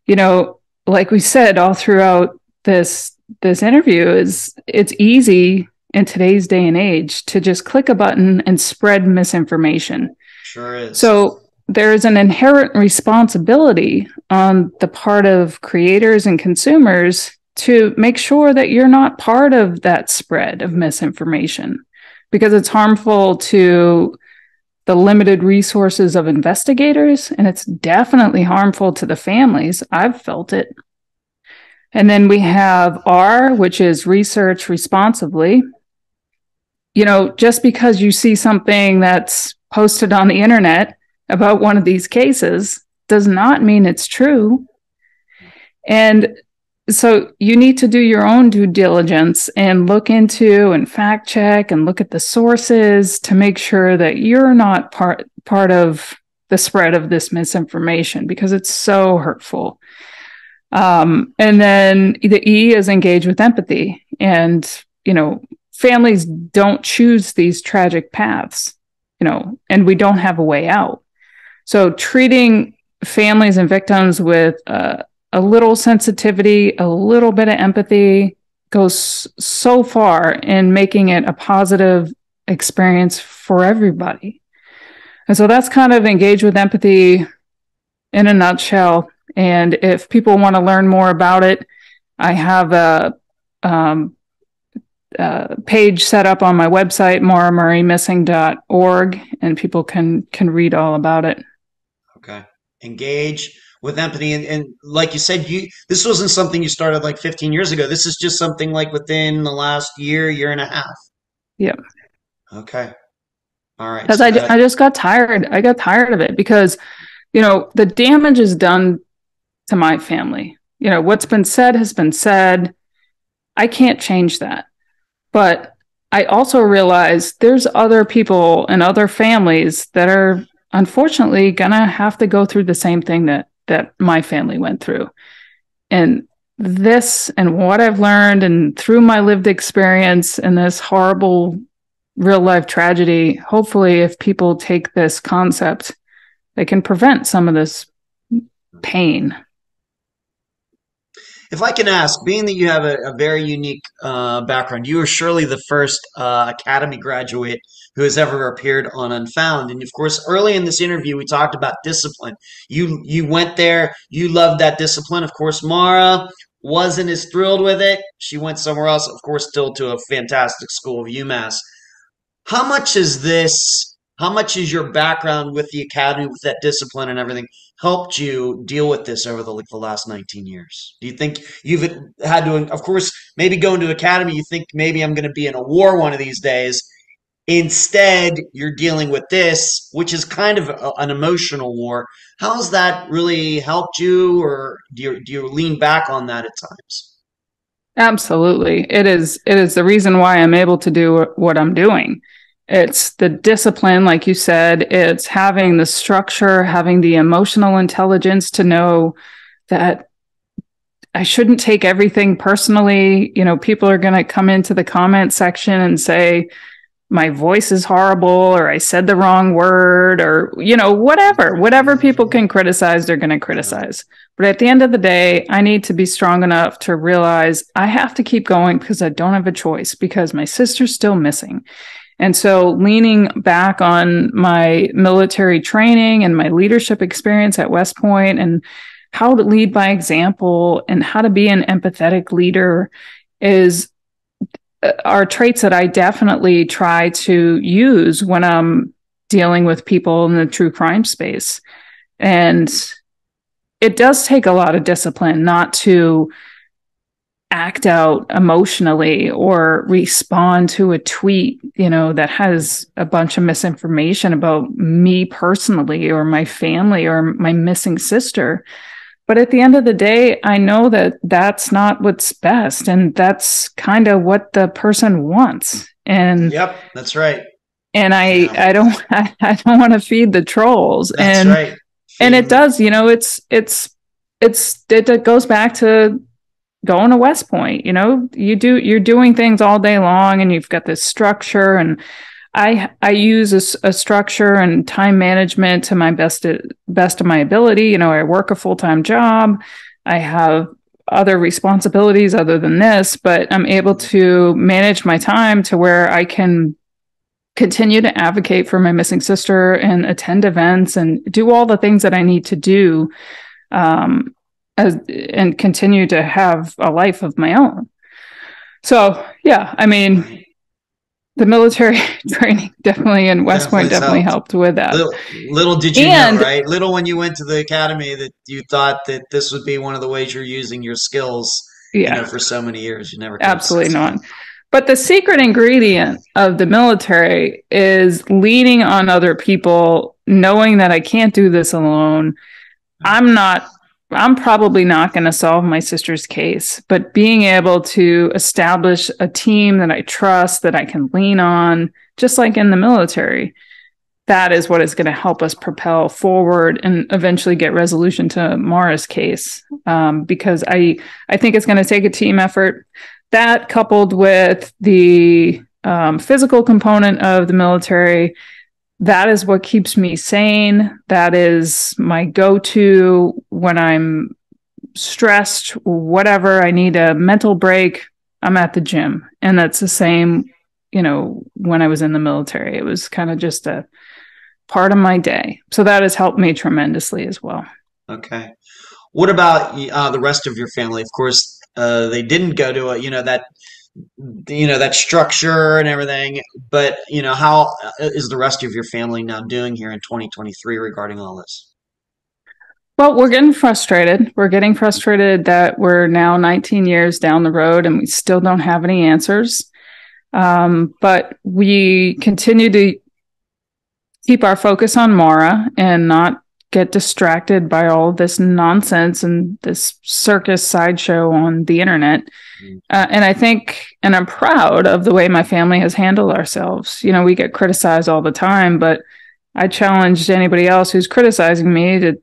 You know, like we said all throughout this interview, it's easy in today's day and age to just click a button and spread misinformation. Sure is. So there is an inherent responsibility on the part of creators and consumers to make sure that you're not part of that spread of misinformation, because it's harmful to the limited resources of investigators, and it's definitely harmful to the families. I've felt it. And then we have R, which is research responsibly. You know, just because you see something that's posted on the internet about one of these cases does not mean it's true. And so you need to do your own due diligence and look into and fact check and look at the sources to make sure that you're not part of the spread of this misinformation, because it's so hurtful. And then the E is engage with empathy. And, you know, families don't choose these tragic paths, you know, and we don't have a way out. So treating families and victims with a little sensitivity, a little bit of empathy goes so far in making it a positive experience for everybody. And so that's kind of engage with empathy in a nutshell. And if people want to learn more about it, I have a page set up on my website, mauramurraymissing.org, and people can read all about it. Okay. Engage with empathy. And like you said, this wasn't something you started like 15 years ago. This is just something like within the last year and a half. Yep. Okay. All right. Because I just got tired. I got tired of it because, you know, the damage is done to my family. You know, what's been said has been said. I can't change that. But I also realized there's other people and other families that are unfortunately going to have to go through the same thing that my family went through. And this and what I've learned and through my lived experience and this horrible real life tragedy, hopefully if people take this concept, they can prevent some of this pain. If I can ask, being that you have a very unique background, you are surely the first Academy graduate who has ever appeared on Unfound. And of course, early in this interview, we talked about discipline. You went there, you loved that discipline. Of course, Maura wasn't as thrilled with it. She went somewhere else, of course, still to a fantastic school of UMass. How much is your background with the Academy, with that discipline and everything, helped you deal with this over the last 19 years? Do you think you've had to, of course, maybe going to Academy, you think maybe I'm going to be in a war one of these days. Instead, you're dealing with this, which is kind of an emotional war. How has that really helped you, or do you lean back on that at times? Absolutely. It is the reason why I'm able to do what I'm doing. It's the discipline, like you said, it's having the structure, having the emotional intelligence to know that I shouldn't take everything personally. You know, people are going to come into the comment section and say, my voice is horrible, or I said the wrong word, or, you know, whatever people can criticize, they're going to criticize. But at the end of the day, I need to be strong enough to realize I have to keep going because I don't have a choice, because my sister's still missing. And so leaning back on my military training and my leadership experience at West Point and how to lead by example and how to be an empathetic leader are traits that I definitely try to use when I'm dealing with people in the true crime space. And it does take a lot of discipline not to act out emotionally or respond to a tweet, you know, that has a bunch of misinformation about me personally or my family or my missing sister. But at the end of the day, I know that that's not what's best. And that's kind of what the person wants. And yep, that's right. And I don't want to feed the trolls. That's right. And it does, you know, it goes back to going to West Point. You know, you're doing things all day long and you've got this structure, and I use a structure and time management to my best of my ability. You know, I work a full-time job. I have other responsibilities other than this, but I'm able to manage my time to where I can continue to advocate for my missing sister and attend events and do all the things that I need to do, and continue to have a life of my own. So, yeah, I mean, the military training definitely in West Point definitely helped with that. Little did you know, right? Little when you went to the academy that you thought that this would be one of the ways you're using your skills, you know, for so many years. You never absolutely not. But the secret ingredient of the military is leaning on other people, knowing that I can't do this alone. I'm probably not going to solve my sister's case, but being able to establish a team that I trust, that I can lean on, just like in the military, that is what is going to help us propel forward and eventually get resolution to Maura's case. Because I think it's going to take a team effort. That coupled with the physical component of the military, that is what keeps me sane. That is my go-to when I'm stressed, whatever. I need a mental break, I'm at the gym. And that's the same, you know, when I was in the military. It was kind of just a part of my day. So that has helped me tremendously as well. Okay. What about the rest of your family? Of course, they didn't go to that structure and everything, but how is the rest of your family now doing here in 2023 regarding all this? Well, we're getting frustrated. We're getting frustrated that we're now 19 years down the road and we still don't have any answers. But we continue to keep our focus on Maura and not get distracted by all this nonsense and this circus sideshow on the internet. And I think, and I'm proud of the way my family has handled ourselves. You know, we get criticized all the time, but I challenged anybody else who's criticizing me to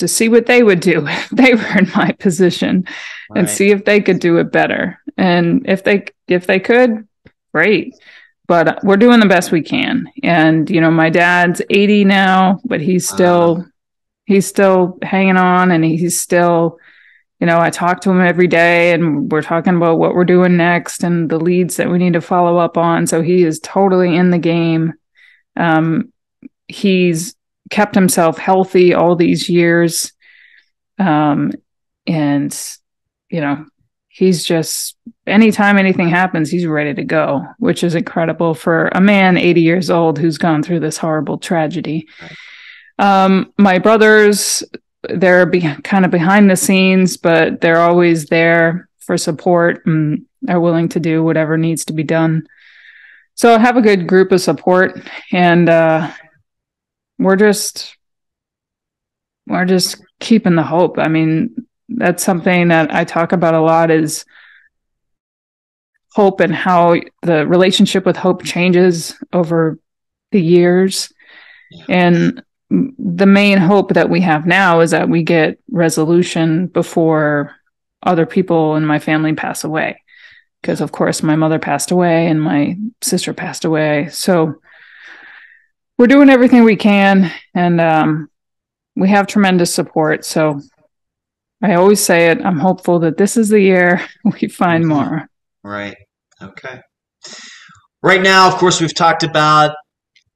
see what they would do if they were in my position, and see if they could do it better. And if they could, great. But we're doing the best we can. And, you know, my dad's 80 now, but he's still hanging on, and he's still, you know, I talk to him every day, and we're talking about what we're doing next and the leads that we need to follow up on. So he is totally in the game. He's kept himself healthy all these years. And, you know, he's just, anytime anything happens, he's ready to go, which is incredible for a man 80 years old who's gone through this horrible tragedy. My brothers, they're kind of behind the scenes, but they're always there for support and are willing to do whatever needs to be done. So I have a good group of support, and we're just keeping the hope. I mean, that's something that I talk about a lot, is hope and how the relationship with hope changes over the years. And the main hope that we have now is that we get resolution before other people in my family pass away. Because, of course, my mother passed away and my sister passed away. So we're doing everything we can, and we have tremendous support. So I always say it, I'm hopeful that this is the year we find Maura. Right. Okay. Right now, of course, we've talked about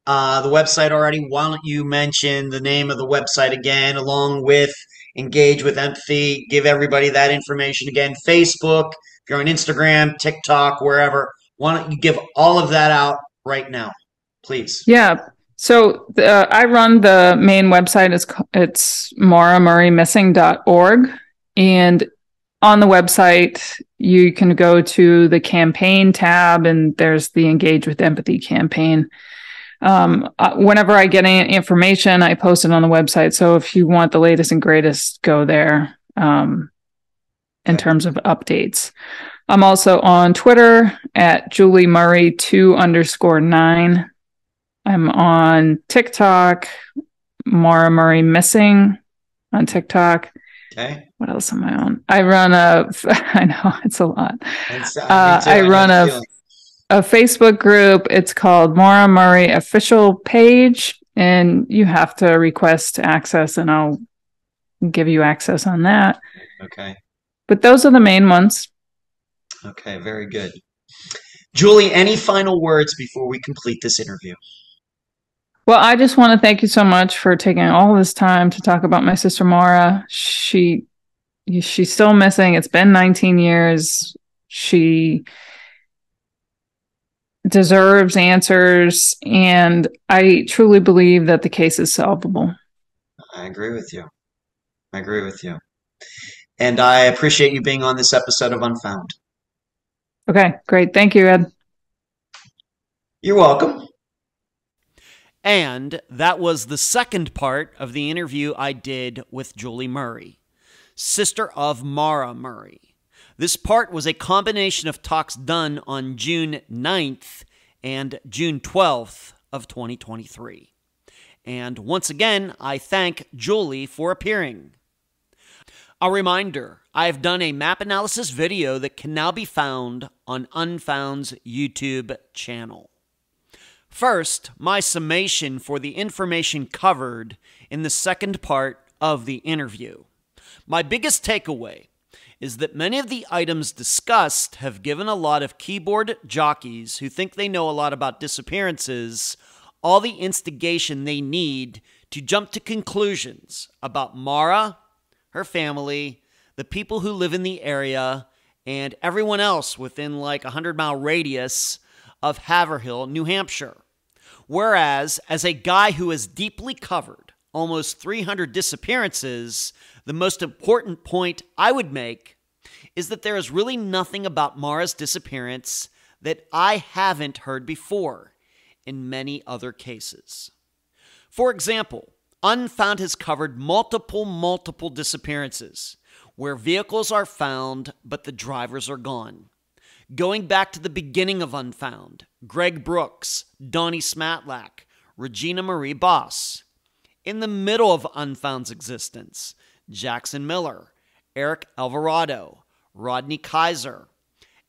the website already. Why don't you mention the name of the website again, along with Engage with Empathy? Give everybody that information again. Facebook, if you're on Instagram, TikTok, wherever. Why don't you give all of that out right now, please? Yeah. So I run the main website. It's mauramurraymissing.org. And on the website, you can go to the campaign tab, and there's the Engage with Empathy campaign. Whenever I get any information, I post it on the website. So if you want the latest and greatest, go there in terms of updates. I'm also on Twitter at JulieMurray2_9. I'm on TikTok, Maura Murray Missing on TikTok. Okay. What else am I on? I run I know it's a lot. I run a Facebook group. It's called Maura Murray Official Page, and you have to request access, and I'll give you access on that. Okay. But those are the main ones. Okay, very good. Julie, any final words before we complete this interview? Well, I just want to thank you so much for taking all this time to talk about my sister Maura. She's still missing. It's been 19 years. She deserves answers, and I truly believe that the case is solvable. I agree with you. And I appreciate you being on this episode of Unfound. Okay, great. Thank you, Ed. You're welcome. And that was the second part of the interview I did with Julie Murray, sister of Maura Murray. This part was a combination of talks done on June 9th and June 12th of 2023. And once again, I thank Julie for appearing. A reminder, I've done a map analysis video that can now be found on Unfound's YouTube channel. First, my summation for the information covered in the second part of the interview. My biggest takeaway is that many of the items discussed have given a lot of keyboard jockeys who think they know a lot about disappearances all the instigation they need to jump to conclusions about Maura, her family, the people who live in the area, and everyone else within like a 100-mile radius of Haverhill, New Hampshire. Whereas, as a guy who has deeply covered almost 300 disappearances, the most important point I would make is that there is really nothing about Maura's disappearance that I haven't heard before in many other cases. For example, Unfound has covered multiple disappearances where vehicles are found but the drivers are gone. Going back to the beginning of Unfound, Greg Brooks, Donnie Smatlack, Regina Marie Boss. In the middle of Unfound's existence, Jackson Miller, Eric Alvarado, Rodney Kaiser,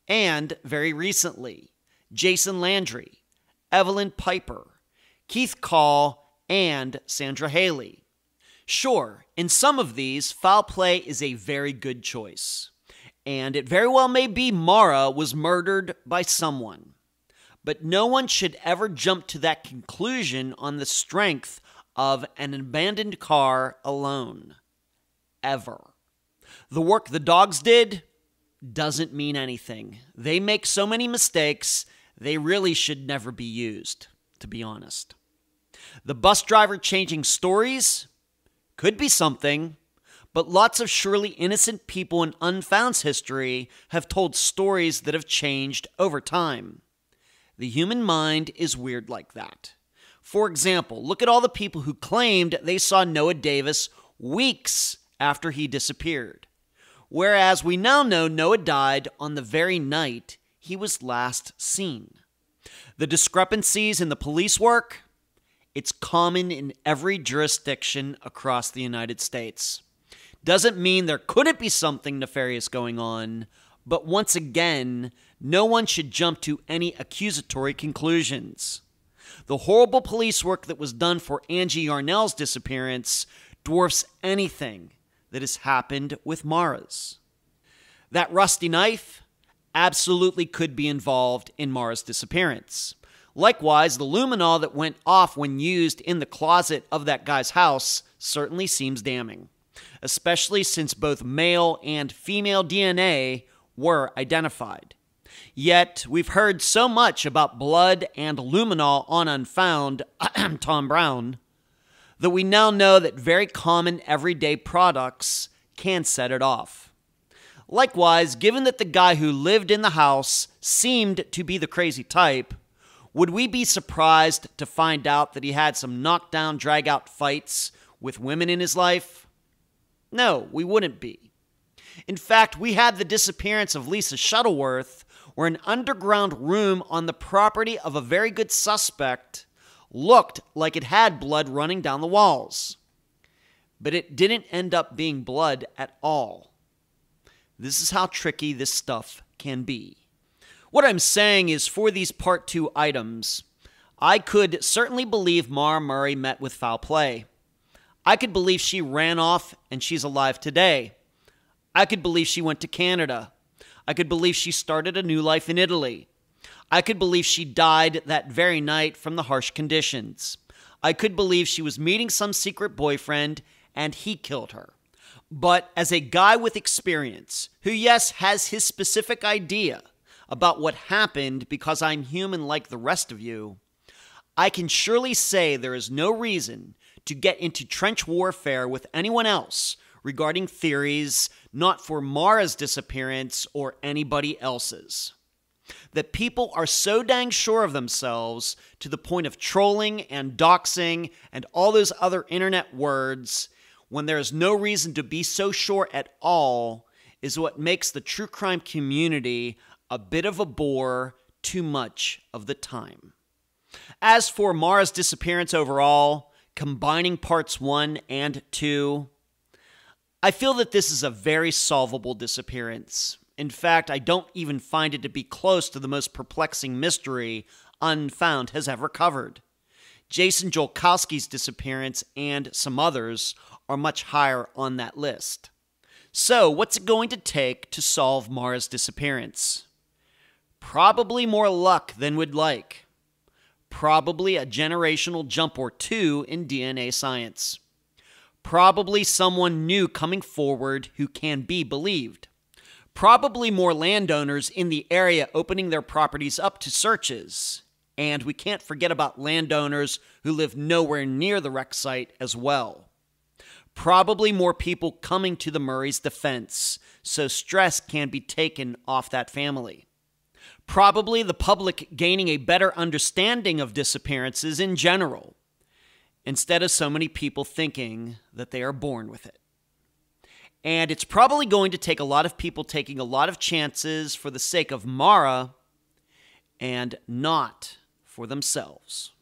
and very recently, Jason Landry, Evelyn Piper, Keith Call, and Sandra Haley. Sure, in some of these, foul play is a very good choice, and it very well may be Maura was murdered by someone. But no one should ever jump to that conclusion on the strength of an abandoned car alone. Ever. The work the dogs did doesn't mean anything. They make so many mistakes, they really should never be used, to be honest. The bus driver changing stories could be something, but lots of surely innocent people in Unfound's history have told stories that have changed over time. The human mind is weird like that. For example, look at all the people who claimed they saw Noah Davis weeks after he disappeared. Whereas we now know Noah died on the very night he was last seen. The discrepancies in the police work, it's common in every jurisdiction across the United States. Doesn't mean there couldn't be something nefarious going on, but once again, no one should jump to any accusatory conclusions. The horrible police work that was done for Angie Yarnell's disappearance dwarfs anything that has happened with Maura's. That rusty knife absolutely could be involved in Maura's disappearance. Likewise, the luminol that went off when used in the closet of that guy's house certainly seems damning, especially since both male and female DNA were identified. Yet, we've heard so much about blood and luminol on Unfound, Tom Brown, that we now know that very common everyday products can set it off. Likewise, given that the guy who lived in the house seemed to be the crazy type, would we be surprised to find out that he had some knockdown, drag-out fights with women in his life? No, we wouldn't be. In fact, we had the disappearance of Lisa Shuttleworth, where an underground room on the property of a very good suspect looked like it had blood running down the walls. But it didn't end up being blood at all. This is how tricky this stuff can be. What I'm saying is, for these Part 2 items, I could certainly believe Maura Murray met with foul play. I could believe she ran off and she's alive today. I could believe she went to Canada. I could believe she started a new life in Italy. I could believe she died that very night from the harsh conditions. I could believe she was meeting some secret boyfriend and he killed her. But as a guy with experience, who yes, has his specific idea about what happened because I'm human like the rest of you, I can surely say there is no reason to get into trench warfare with anyone else regarding theories not for Maura's disappearance or anybody else's. That people are so dang sure of themselves to the point of trolling and doxing and all those other internet words when there is no reason to be so sure at all is what makes the true crime community a bit of a bore too much of the time. As for Maura's disappearance overall, combining parts 1 and 2, I feel that this is a very solvable disappearance. In fact, I don't even find it to be close to the most perplexing mystery Unfound has ever covered. Jason Jolkowski's disappearance and some others are much higher on that list. So, what's it going to take to solve Maura's disappearance? Probably more luck than we'd like. Probably a generational jump or two in DNA science. Probably someone new coming forward who can be believed. Probably more landowners in the area opening their properties up to searches. And we can't forget about landowners who live nowhere near the wreck site as well. Probably more people coming to the Murray's defense, so stress can be taken off that family. Probably the public gaining a better understanding of disappearances in general. instead of so many people thinking that they are born with it. And it's probably going to take a lot of people taking a lot of chances for the sake of Maura and not for themselves.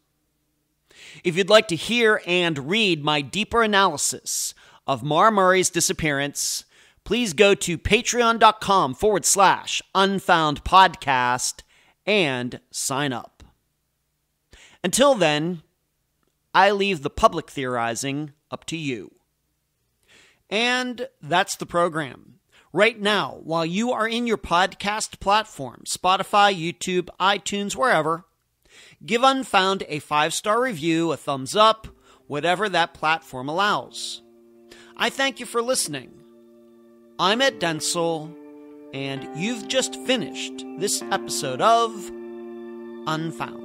If you'd like to hear and read my deeper analysis of Maura Murray's disappearance, please go to patreon.com/Unfound Podcast and sign up. Until then, I leave the public theorizing up to you. And that's the program. Right now, while you are in your podcast platform, Spotify, YouTube, iTunes, wherever, give Unfound a 5-star review, a thumbs up, whatever that platform allows. I thank you for listening. I'm Ed Densel, and you've just finished this episode of Unfound.